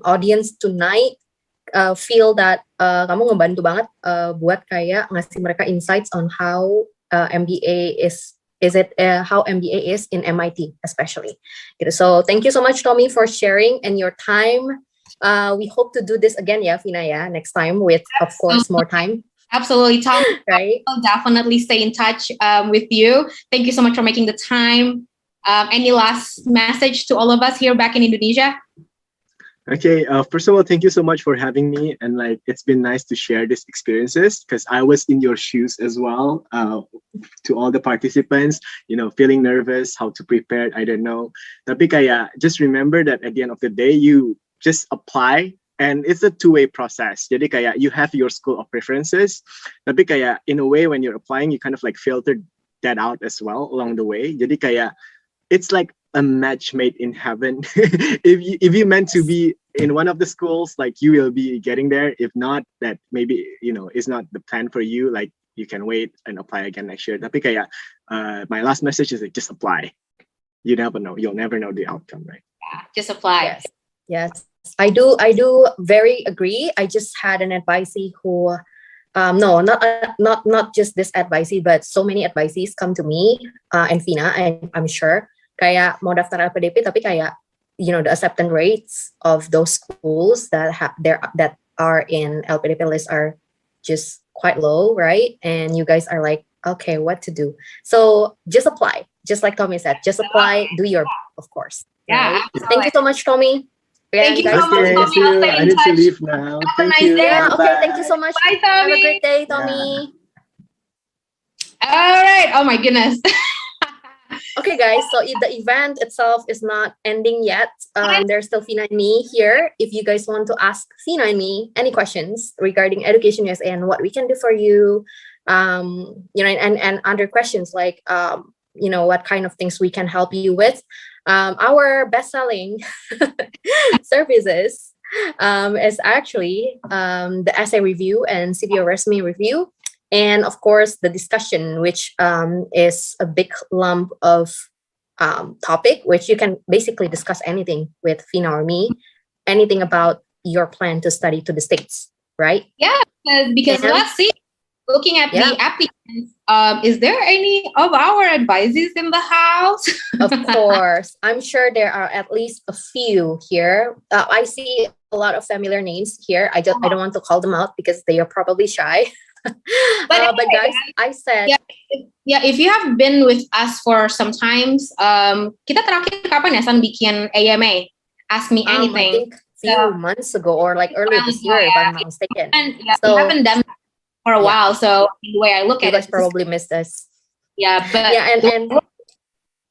audience tonight feel that kamu ngebantu banget buat kayak ngasih mereka insights on how MBA how MBA is in MIT especially. So thank you so much, Tommy, for sharing and your time. We hope to do this again, Vina, next time with, of course, more time. Absolutely, Tom. Right? I'll definitely stay in touch with you. Thank you so much for making the time. Any last message to all of us here back in Indonesia? Okay, first of all, thank you so much for having me, and like it's been nice to share these experiences because I was in your shoes as well. To all the participants, you know, feeling nervous, how to prepare, I don't know. Tapi kayak just remember that at the end of the day, you just apply, and it's a two-way process. Jadi kayak you have your school of preferences, tapi kayak in a way when you're applying, you kind of like filter that out as well along the way. Jadi kayak it's like a match made in heaven. if you meant to be in one of the schools, like you will be getting there. If not, that maybe, you know, is not the plan for you. Like you can wait and apply again next year. Tapi kayak my last message is like just apply. You never know. You'll never know the outcome, right? Yeah, just apply. Yes. I do very agree. I just had an advisee who not just this advisee, but so many advisees come to me and Fina, I'm sure kayak mau daftar LPDP tapi kayak, you know, the acceptance rates of those schools that are in LPDP list are just quite low, right? And you guys are like, okay, what to do? So just apply, just like Tommy said, just apply, do your best, of course. Yeah, right? Thank you so much, Tommy. Thank you guys, so much, Okay, Tommy. see I'll you. stay I in need to touch. leave now. Have a Thank nice you. day. Yeah, okay. Thank you Bye-bye. so much. Bye, Have a Tommy. great day, Yeah. Tommy. All right. Oh my goodness. Okay, guys. So the event itself is not ending yet. There's still Fina and me here. If you guys want to ask Fina and me any questions regarding Education USA and what we can do for you, and other questions like, what kind of things we can help you with. Our best-selling services is actually the essay review and CBO resume review. And of course, the discussion, which is a big lump of topic, which you can basically discuss anything with Fina or me, anything about your plan to study to the States, right? Yeah, because And- let's see. Looking at Yeah. the applicants, is there any of our advisors in the house? Of course, I'm sure there are at least a few here. I see a lot of familiar names here. I don't want to call them out because they are probably shy. But guys, I said Yeah, if you have been with us for some times, kita terakhir kapan ya San bikin AMA? Ask me I anything. think few months ago or like earlier this year, if I'm not mistaken. And yeah, So- we haven't done that for a while. So the way I look You at guys it, probably missed us. yeah, but Yeah, and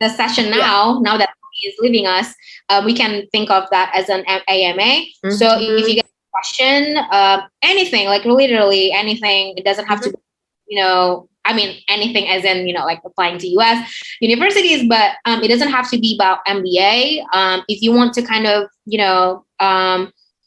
the session now that he is leaving us, we can think of that as an AMA. So if you get a question, anything, like literally anything, it doesn't have to, I mean, anything as in, like applying to US universities, but it doesn't have to be about MBA. If you want to kind of,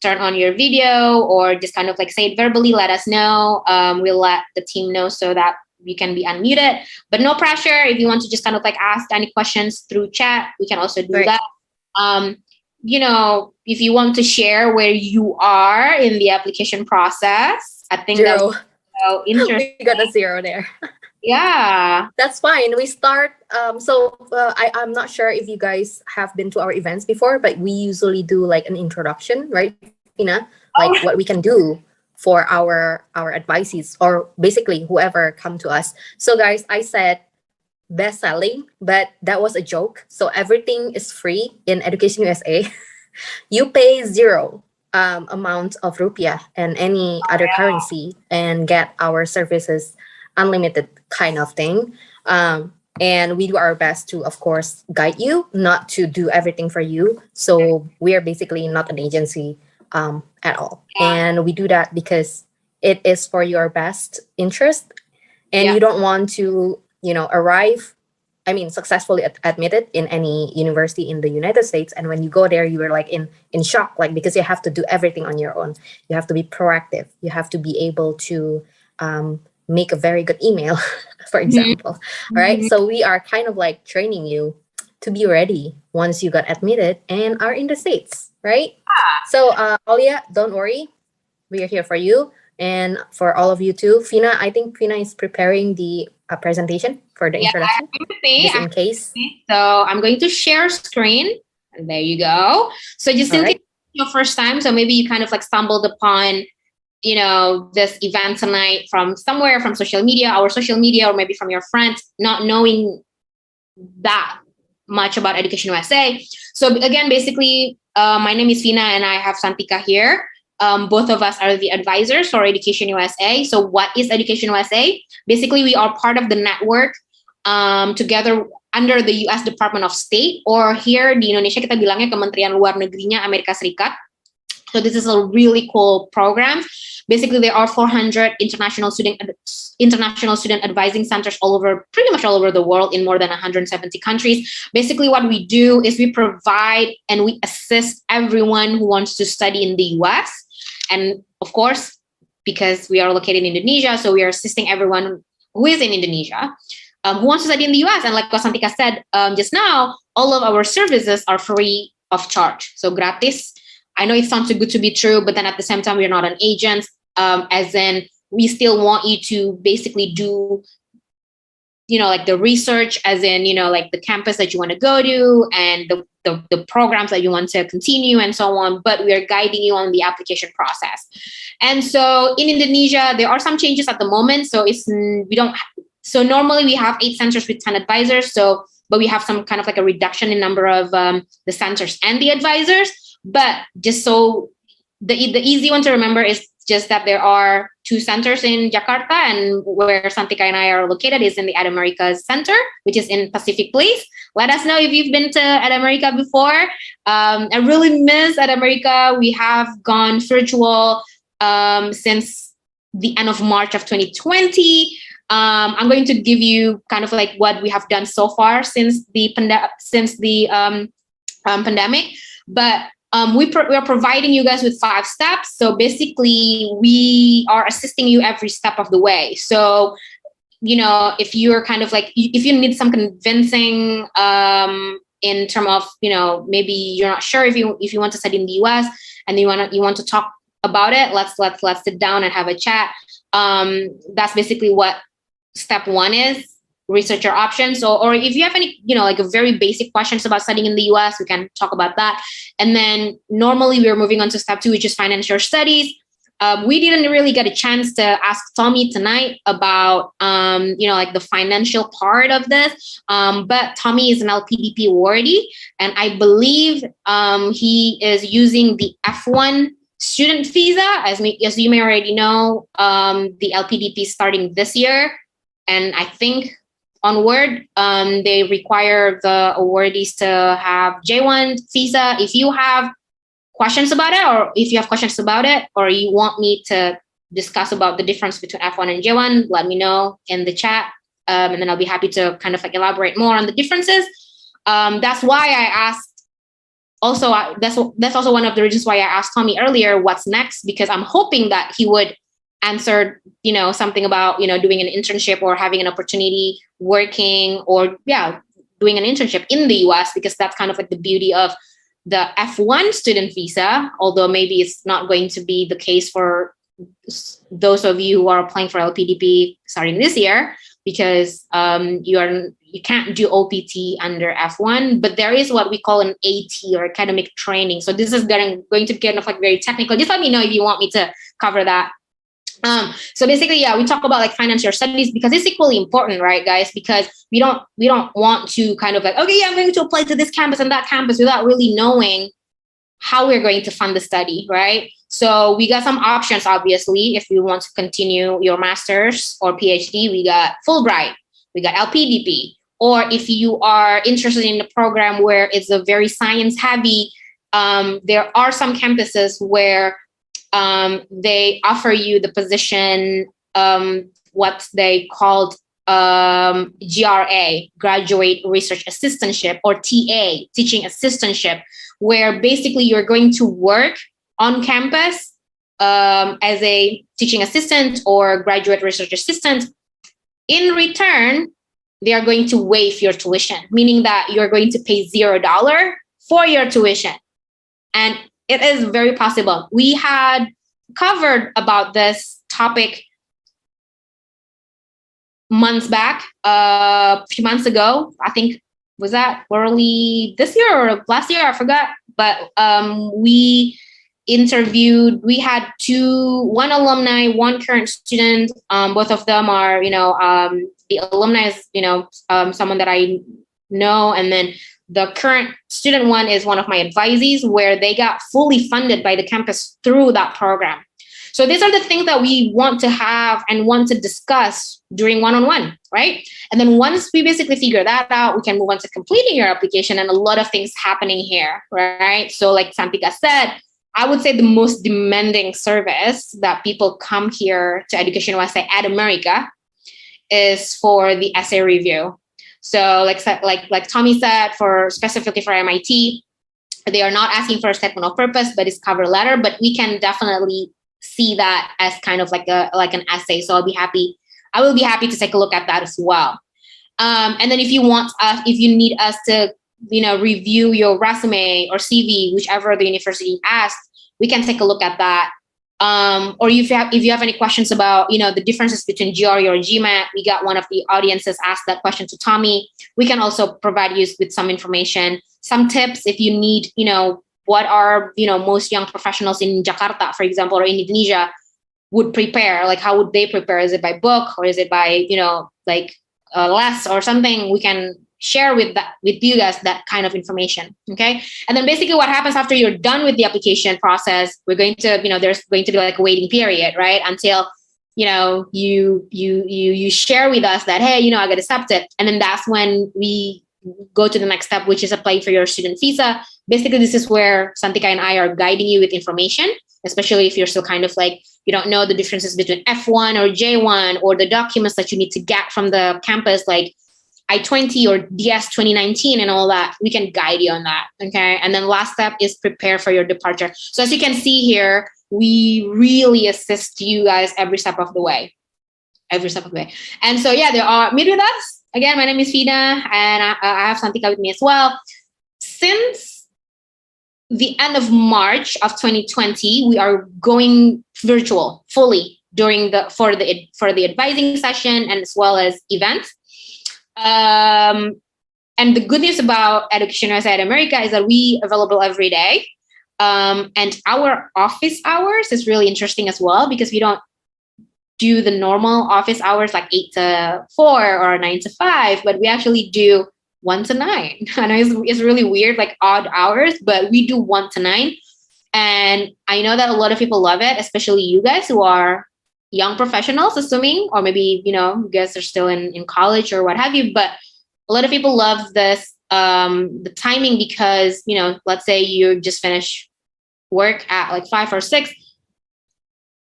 turn on your video or just kind of like say it verbally, let us know. We'll let the team know so that you can be unmuted, but no pressure. If you want to just kind of like ask any questions through chat, we can also do that. If you want to share where you are in the application process, I think zero. that's so interesting. We got a zero there. Yeah. That's fine. We start. I'm not sure if you guys have been to our events before, but we usually do like an introduction, right, Ina? Like what we can do for our advisees or basically whoever come to us. So guys, I said best selling, but that was a joke. So everything is free in Education USA. You pay zero amount of rupiah and any other currency and get our services unlimited kind of thing. And we do our best to, of course, guide you, not to do everything for you. So we are basically not an agency at all. And we do that because it is for your best interest. And you don't want to, successfully admitted in any university in the United States. And when you go there, you were like in shock, like, because you have to do everything on your own. You have to be proactive. You have to be able to make a very good email, for example. All right. So we are kind of like training you to be ready once you got admitted and are in the States, right? So Alia, don't worry. We are here for you. And for all of you too. Fina, I think Fina is preparing the presentation for the introduction. Just in case. So I'm going to share screen. And there you go. So just in case your first time, so maybe you kind of like stumbled upon this event tonight from somewhere, from social media, our social media, or maybe from your friends, not knowing that much about Education USA. So again, basically, my name is Fina and I have Santika here. Both of us are the advisors for Education USA. So what is Education USA? Basically, we are part of the network together under the US Department of State, or here di Indonesia kita bilangnya Kementerian Luar Negerinya Amerika Serikat. So this is a really cool program. Basically, there are 400 international student advising centers pretty much all over the world in more than 170 countries. Basically, what we do is we provide and we assist everyone who wants to study in the US. And of course, because we are located in Indonesia, so we are assisting everyone who is in Indonesia, who wants to study in the US. And like Santika said just now, all of our services are free of charge. So gratis. I know it sounds too good to be true, but then at the same time, we're not an agent, as in we still want you to basically do, like the research, as in, like the campus that you want to go to and the programs that you want to continue and so on. But we are guiding you on the application process. And so in Indonesia, there are some changes at the moment. So So normally we have 8 centers with 10 advisors. So, but we have some kind of like a reduction in number of the centers and the advisors. But just so the easy one to remember is just that there are 2 centers in Jakarta, and where Santika and I are located is in the Adamerica Center, which is in Pacific Place. Let us know if you've been to Adamerica before. I really miss Adamerica. We have gone virtual since the end of March of 2020. I'm going to give you kind of like what we have done so far since the pandemic, but we are providing you guys with 5 steps. So basically, we are assisting you every step of the way. So, you know, if you're kind of like, if you need some convincing in terms of, you know, maybe you're not sure if you want to study in the US and you want to talk about it, let's sit down and have a chat. That's basically what step 1 is. Research your options. Or if you have any, you know, like a very basic questions about studying in the US, we can talk about that. And then normally we're moving on to step 2, which is financial studies. We didn't really get a chance to ask Tommy tonight about, you know, like the financial part of this. But Tommy is an LPDP awardee, and I believe he is using the F1 student visa. As you may already know, the LPDP is starting this year. And I think onward, they require the awardees to have J1 visa. If you have questions about it, or if you have questions about it, or you want me to discuss about the difference between F1 and J1, let me know in the chat. And then I'll be happy to kind of like elaborate more on the differences. That's why I asked also, that's also one of the reasons why I asked Tommy earlier, what's next? Because I'm hoping that he would answer, you know, something about, you know, doing an internship or having an opportunity working, or doing an internship in the US, because that's kind of like the beauty of the F1 student visa, although maybe it's not going to be the case for those of you who are applying for LPDP starting this year, because you can't do OPT under F1, but there is what we call an AT, or academic training. So this is going to be kind of like very technical. Just let me know if you want me to cover that. So basically, we talk about like financial studies because it's equally important, right, guys? Because we don't want to kind of like, okay, I'm going to apply to this campus and that campus without really knowing how we're going to fund the study, right? So we got some options, obviously. If you want to continue your master's or PhD, we got Fulbright, we got LPDP. Or if you are interested in the program where it's a very science heavy, there are some campuses where they offer you the position, what they called GRA, Graduate Research Assistantship, or TA, Teaching Assistantship, where basically you're going to work on campus as a teaching assistant or graduate research assistant. In return, they are going to waive your tuition, meaning that you're going to pay $0 for your tuition. And it is very possible. We had covered about this topic months back, a few months ago. I think, was that early this year or last year? I forgot. But we had one alumni, one current student. Both of them are, the alumni is, someone that I know. And then the current student one is one of my advisees, where they got fully funded by the campus through that program. So these are the things that we want to have and want to discuss during one-on-one, right? And then once we basically figure that out, we can move on to completing your application, and a lot of things happening here, right? So like Santika said, I would say the most demanding service that people come here to Education USA at America is for the essay review. So like Tommy said, specifically for MIT, they are not asking for a statement of purpose, but it's cover letter. But we can definitely see that as kind of like an essay. So I will be happy to take a look at that as well. And then if you need us to, review your resume or CV, whichever the university asked, we can take a look at that. Or if you have any questions about, the differences between GRE or GMAT, we got one of the audiences asked that question to Tommy. We can also provide you with some information, some tips if you need, what are, most young professionals in Jakarta, for example, or in Indonesia, would prepare. Like, how would they prepare? Is it by book, or is it by, like less or something? We can share with you guys that kind of information. Okay. And then basically what happens after you're done with the application process, we're going to, there's going to be like a waiting period, right? Until, you share with us that, hey, I got accepted. And then that's when we go to the next step, which is applying for your student visa. Basically, this is where Santika and I are guiding you with information, especially if you're still kind of like, you don't know the differences between F1 or J1 or the documents that you need to get from the campus, like I-20 or DS 2019 and all that. We can guide you on that. Okay. And then last step is prepare for your departure. So as you can see here, we really assist you guys every step of the way. And so, yeah, there are, meet with us. Again, my name is Fina, and I have Santika with me as well. Since the end of March of 2020, we are going virtual fully for the advising session and as well as events. And the good news about Education USA America is that we available every day. And our office hours is really interesting as well, because we don't do the normal office hours like 8 to 4 or 9 to 5, but we actually do 1 to 9. I know it's really weird, like odd hours, but we do 1 to 9. And I know that a lot of people love it, especially you guys who are young professionals, assuming, or maybe, you guys are still in college or what have you. But a lot of people love this, the timing, because, let's say you just finish work at like 5 or 6.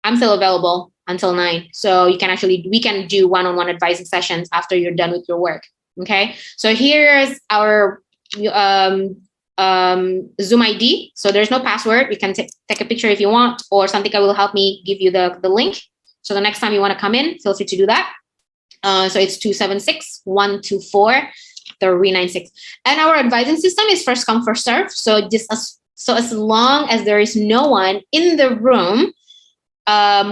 I'm still available until 9. So we can do one-on-one advising sessions after you're done with your work. Okay. So here's our Zoom ID. So there's no password. You can take a picture if you want, or Santika will help me give you the link. So the next time you want to come in, feel free to do that. So it's 276-124-396. And our advising system is first come, first serve. So as long as there is no one in the room,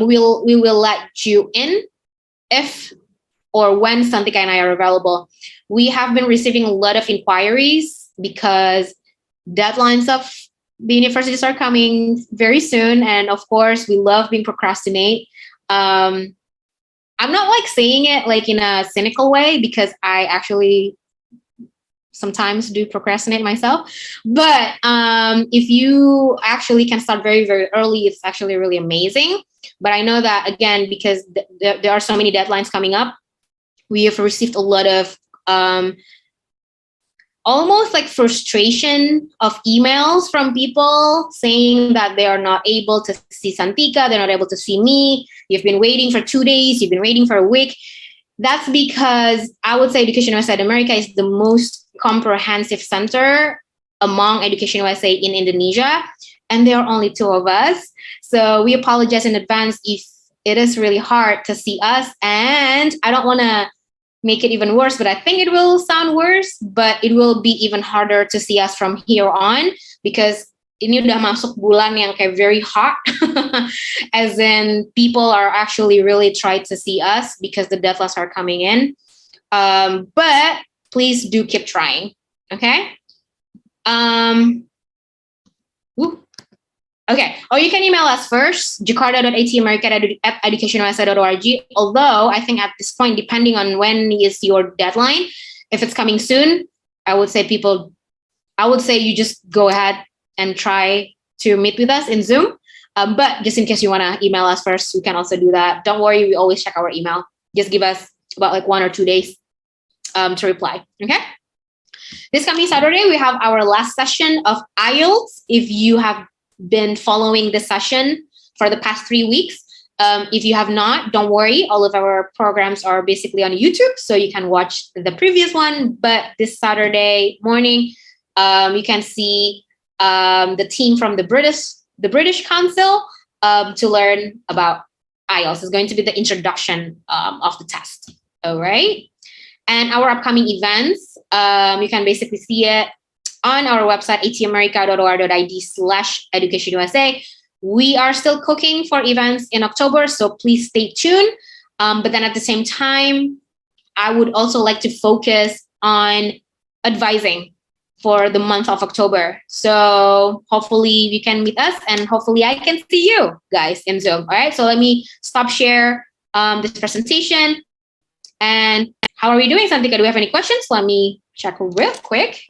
we will let you in if or when Santika and I are available. We have been receiving a lot of inquiries because deadlines of the universities are coming very soon. And of course, we love being procrastinate. I'm not like saying it like in a cynical way, because I actually sometimes do procrastinate myself. But if you actually can start very, very early, it's actually really amazing. But I know that, again, because there are so many deadlines coming up, we have received a lot of almost like frustration of emails from people saying that they are not able to see Santika, they're not able to see me. You've been waiting for 2 days, you've been waiting for a week. That's because I would say Education USA America is the most comprehensive center among Education USA in Indonesia, and there are only 2 of us. So we apologize in advance if it is really hard to see us, and I don't want to make it even worse, but I think it will sound worse, but it will be even harder to see us from here on, because ini udah masuk bulan yang kayak very hot, as in people are actually really trying to see us because the deadlines are coming in. But please do keep trying, okay? Okay, or you can email us first, jakarta.atamerika@educationusa.org. Although I think at this point, depending on when is your deadline, if it's coming soon, I would say you just go ahead and try to meet with us in Zoom. But just in case you want to email us first, you can also do that. Don't worry, we always check our email. Just give us about like 1 or 2 days to reply, okay? This coming Saturday, we have our last session of IELTS. If you have been following this session for the past 3 weeks, if you have not, don't worry. All of our programs are basically on YouTube, so you can watch the previous one. But this Saturday morning, you can see the team from the British Council to learn about IELTS. It's going to be the introduction of the test. All right. And our upcoming events, you can basically see it on our website, atamerika.or.id/educationusa. We are still cooking for events in October, so please stay tuned. But then at the same time, I would also like to focus on advising. for the month of October. So hopefully you can meet us, and hopefully I can see you guys in Zoom. All right. So let me stop share this presentation. And how are we doing, Santika? Do we have any questions? Let me check real quick.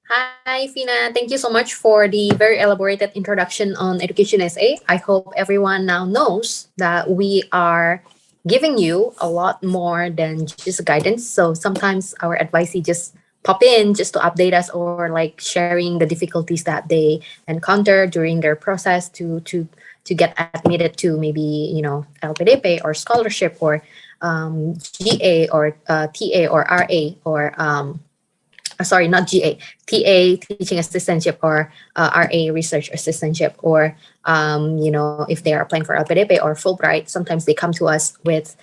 Hi, Fina. Thank you so much for the very elaborated introduction on Education SA. I hope everyone now knows that we are giving you a lot more than just guidance. So sometimes our advisee just pop in just to update us, or like sharing the difficulties that they encounter during their process to get admitted to maybe, you know, LPDP or scholarship, or GA or TA or RA, or sorry, not GA, TA, teaching assistantship, or RA, research assistantship, or, you know, if they are applying for LPDP or Fulbright, sometimes they come to us with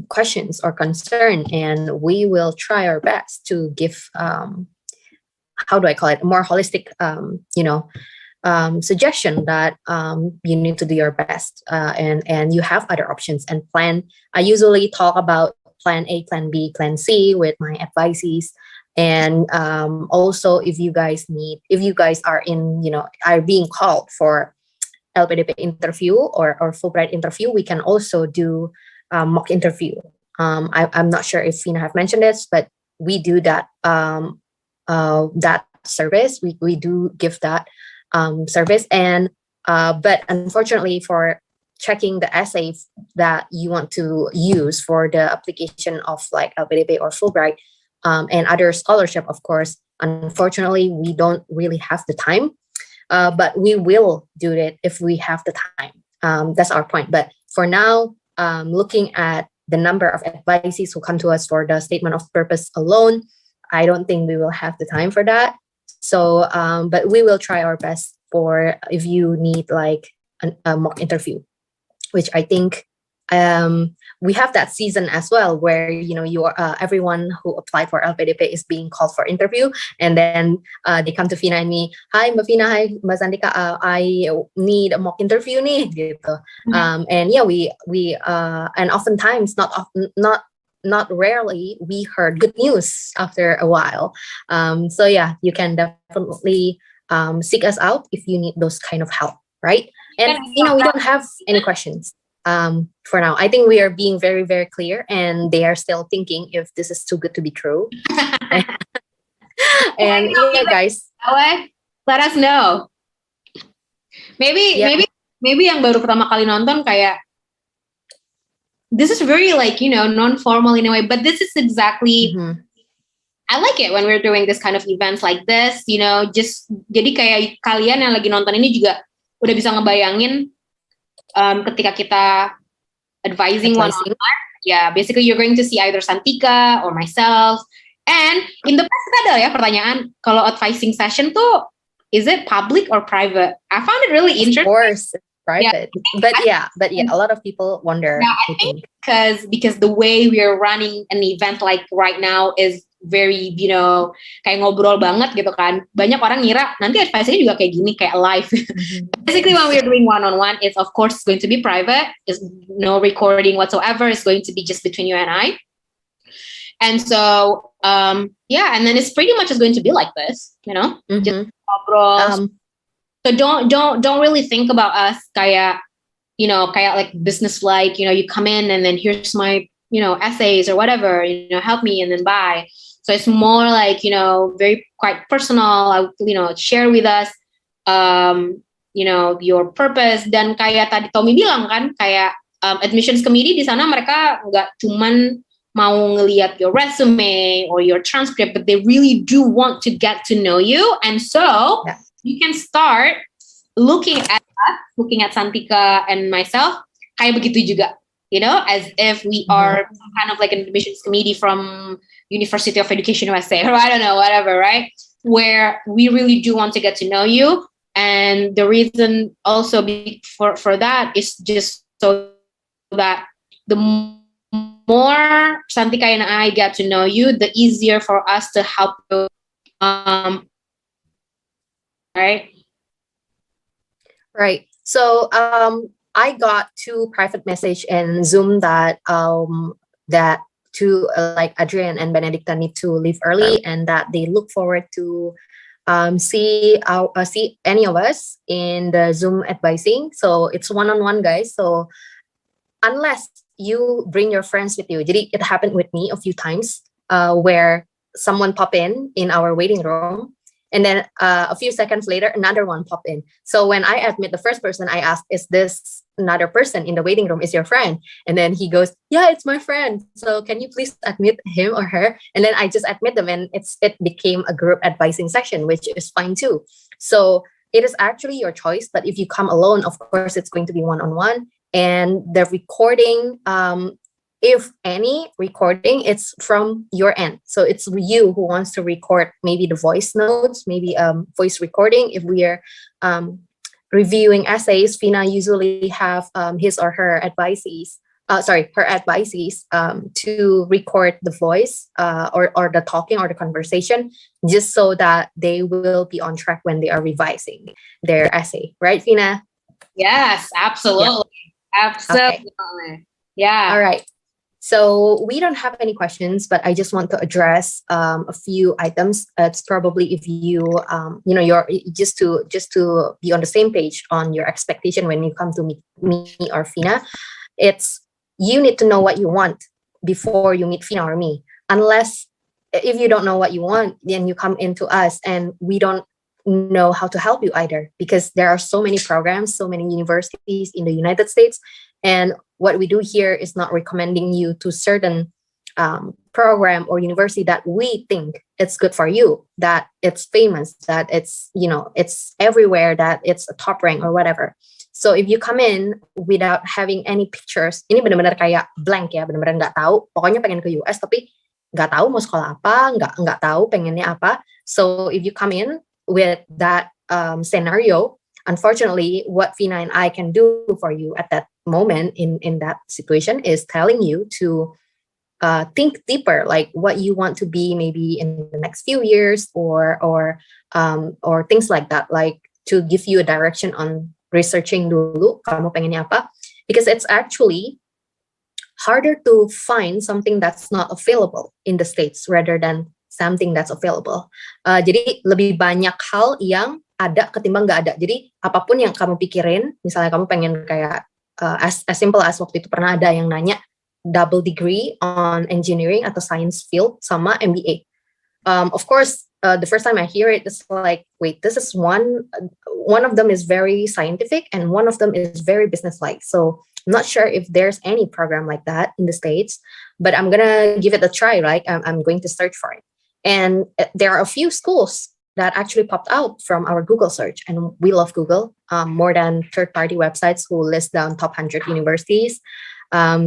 questions or concern, and we will try our best to give, how do I call it, a more holistic, you know, suggestion that you need to do your best, and you have other options and plan. I usually talk about plan A, plan B, plan C with my advisees. And also, if you guys are in, you know, are being called for LPDP interview or Fulbright interview, we can also do mock interview. I'm not sure if Fina have mentioned this, but we do that that service. We do give that service, and but unfortunately, for checking the essay that you want to use for the application of like LPDP or Fulbright, and other scholarship, of course, unfortunately, we don't really have the time, but we will do it if we have the time. That's our point. But for now, looking at the number of advisees who come to us for the statement of purpose alone, I don't think we will have the time for that. So, but we will try our best for if you need like a mock interview, which I think we have that season as well, where, you know, you are everyone who applied for LPDP is being called for interview, and then they come to Fina and me. Hi, Mbak Fina. Hi, Mbak Santika. I need a mock interview nih, gitu. And yeah, we and oftentimes, not rarely, we heard good news after a while. So yeah, you can definitely seek us out if you need those kind of help, right? And you know, we don't have any questions for now. I think we are being very, very clear, and they are still thinking if this is too good to be true. And yeah, guys, let us know. Maybe yang baru pertama kali nonton kayak, this is very like, you know, non-formal in a way, but this is exactly, I like it when we're doing this kind of events like this, you know, just jadi kayak kalian yang lagi nonton ini juga udah bisa ngebayangin ketika kita advising one-on-one, yeah, basically you're going to see either Santika or myself. And in the past ada ya pertanyaan, kalau advising session tuh, is it public or private? I found it really interesting. Of course, private. Yeah. But a lot of people wonder. Yeah, I think because the way we are running an event like right now is very, you know, kayak ngobrol banget gitu kan. Banyak orang ngira nanti advice-nya juga kayak gini, kayak live. Basically, when we're doing one-on-one, it's of course going to be private. There's no recording whatsoever. It's going to be just between you and I. And so, yeah, and then it's pretty much just going to be like this, you know, just ngobrol. So don't really think about us kayak, you know, kayak like business-like, you know, you come in and then here's my, you know, essays or whatever, you know, help me and then bye. So it's more like, you know, very quite personal, you know, share with us, you know, your purpose. Dan kayak tadi Tommy bilang kan, kayak admissions committee di sana mereka nggak cuman mau ngelihat your resume or your transcript, but they really do want to get to know you. And so you can start looking at us, looking at Santika and myself, kayak begitu juga. You know, as if we are kind of like an admissions committee from University of Education USA, or I don't know, whatever, right? Where we really do want to get to know you. And the reason also for that is just so that the more Santika and I get to know you, the easier for us to help you. Right? Right. So, I got 2 private message in Zoom that like Adrian and Benedicta need to leave early, and that they look forward to see any of us in the Zoom advising. So it's one-on-one, guys. So unless you bring your friends with you, jadi it happened with me a few times where someone pop in our waiting room, and then a few seconds later another one pop in. So when I admit the first person, I ask, is this another person in the waiting room, is your friend? And then he goes, yeah, it's my friend, so can you please admit him or her? And then I just admit them, and it became a group advising session, which is fine too. So it is actually your choice, but if you come alone, of course it's going to be one-on-one. And the recording, if any recording, it's from your end. So it's you who wants to record maybe the voice notes, maybe voice recording. If we are reviewing essays, Fina usually have his or her advisees, her advisees to record the voice or the talking or the conversation, just so that they will be on track when they are revising their essay. Right, Fina? Yes, absolutely. Yeah. Absolutely. Okay. Yeah. All right. So we don't have any questions, but I just want to address a few items. It's probably if you, you're just to be on the same page on your expectation when you come to me or Fina. It's you need to know what you want before you meet Fina or me. Unless if you don't know what you want, then you come into us and we don't know how to help you either, because there are so many programs, so many universities in the United States. And what we do here is not recommending you to certain program or university that we think it's good for you, that it's famous, that it's, it's everywhere, that it's a top rank or whatever. So if you come in without having any pictures, ini benar-benar kayak blank ya, benar-benar nggak tahu, pokoknya pengen ke US tapi nggak tahu mau sekolah apa, nggak tahu pengennya apa. So if you come in with that scenario, unfortunately, what Fina and I can do for you at that moment in that situation is telling you to think deeper, like what you want to be maybe in the next few years, or things like that, like to give you a direction on researching dulu kamu pengennya apa, because it's actually harder to find something that's not available in the States rather than something that's available. Jadi lebih banyak hal yang ada ketimbang nggak ada. Jadi apapun yang kamu pikirin, misalnya kamu pengen kayak as simple as waktu itu pernah ada yang nanya double degree on engineering atau science field sama MBA. Of course, the first time I hear it, it's like, wait, this is one of them is very scientific and one of them is very business-like. So I'm not sure if there's any program like that in the States, but I'm gonna give it a try, right? I'm going to search for it. And there are a few schools that actually popped out from our Google search, and we love Google more than third-party websites who list down top 100 universities,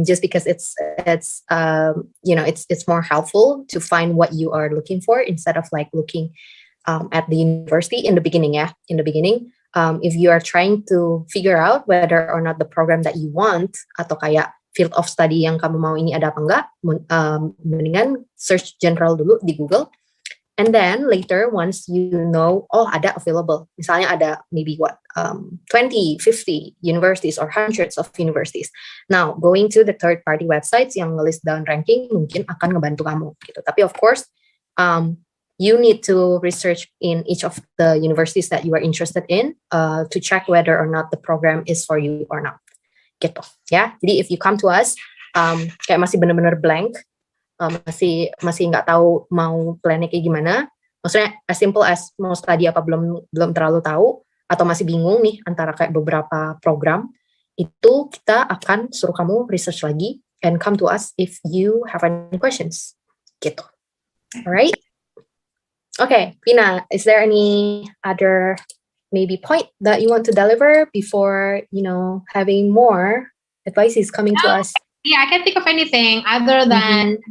just because it's more helpful to find what you are looking for instead of like looking at the university in the beginning. If you are trying to figure out whether or not the program that you want atau kayak field of study yang kamu mau ini ada apa enggak, mendingan search general dulu di Google. And then later, once you know, oh, ada available. Misalnya ada maybe 20, 50 universities or hundreds of universities. Now, going to the third-party websites yang list down ranking mungkin akan ngebantu kamu gitu. Tapi of course, you need to research in each of the universities that you are interested in to check whether or not the program is for you or not. Gitu ya. Jadi if you come to us kayak masih benar-benar blank, masih nggak tahu mau plannya kayak gimana, maksudnya as simple as mau study apa belum terlalu tahu, atau masih bingung nih antara kayak beberapa program, itu kita akan suruh kamu research lagi and come to us if you have any questions gitu. Alright, okay, Fina, is there any other maybe point that you want to deliver before having more advices coming to us? Yeah, I can't think of anything other than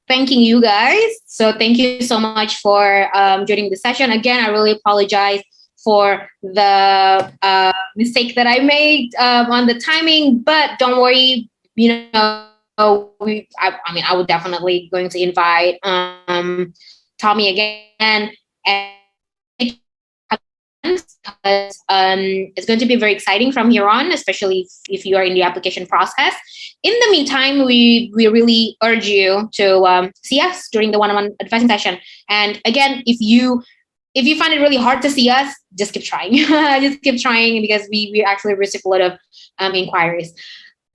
thanking you guys. So thank you so much for joining the session. Again, I really apologize for the mistake that I made on the timing, but don't worry. I would definitely going to invite Tommy again, and it's going to be very exciting from here on, especially if you are in the application process. In the meantime, we really urge you to see us during the one-on-one advising session. And again, if you find it really hard to see us, just keep trying. Just keep trying, because we actually receive a lot of inquiries.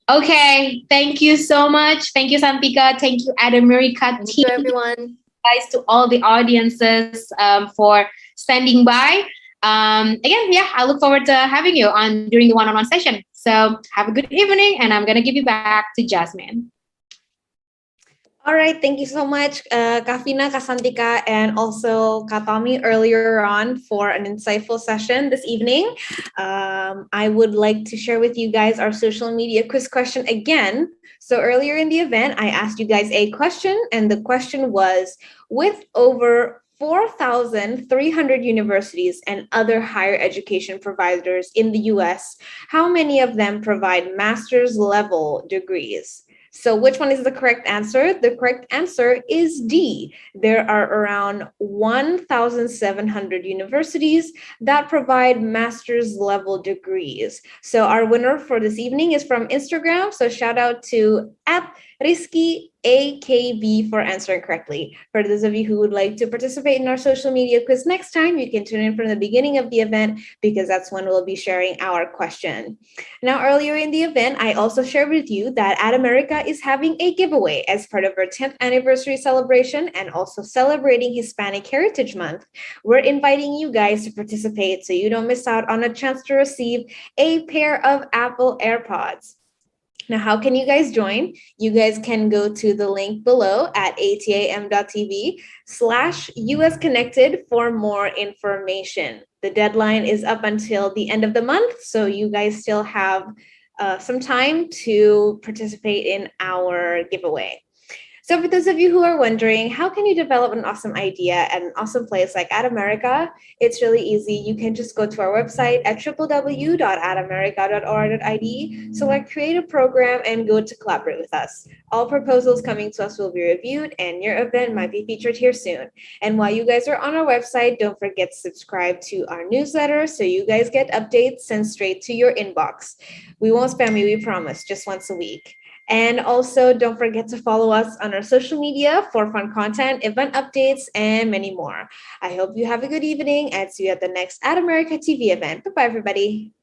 Okay, thank you so much. Thank you, Santika. Thank you, Adamerica Thank team. you, everyone. Guys, to all the audiences for standing by. Again, yeah, I look forward to having you on during the one-on-one session. So have a good evening, and I'm going to give you back to Jasmine. All right, thank you so much, Kak Vina, Kak Santika, and also Kak Tommy earlier on for an insightful session this evening. I would like to share with you guys our social media quiz question again. So earlier in the event, I asked you guys a question, and the question was, with over 4,300 universities and other higher education providers in the US, how many of them provide master's level degrees? So which one is the correct answer? The correct answer is D. There are around 1,700 universities that provide master's level degrees. So our winner for this evening is from Instagram. So shout out to @Rizky AKB for answering correctly. For those of you who would like to participate in our social media quiz next time, you can tune in from the beginning of the event, because that's when we'll be sharing our question. Now, earlier in the event, I also shared with you that Adamerica is having a giveaway as part of our 10th anniversary celebration and also celebrating Hispanic Heritage Month. We're inviting you guys to participate so you don't miss out on a chance to receive a pair of Apple AirPods. Now, how can you guys join? You guys can go to the link below at atam.tv/US Connected for more information. The deadline is up until the end of the month, so you guys still have some time to participate in our giveaway. So for those of you who are wondering, how can you develop an awesome idea at an awesome place like Adamerica? It's really easy. You can just go to our website at www.adamerica.org.id, select create a program, and go to collaborate with us. All proposals coming to us will be reviewed, and your event might be featured here soon. And while you guys are on our website, don't forget to subscribe to our newsletter so you guys get updates sent straight to your inbox. We won't spam you, we promise, just once a week. And also, don't forget to follow us on our social media for fun content, event updates, and many more. I hope you have a good evening and see you at the next Adamerica TV event. Bye-bye, everybody.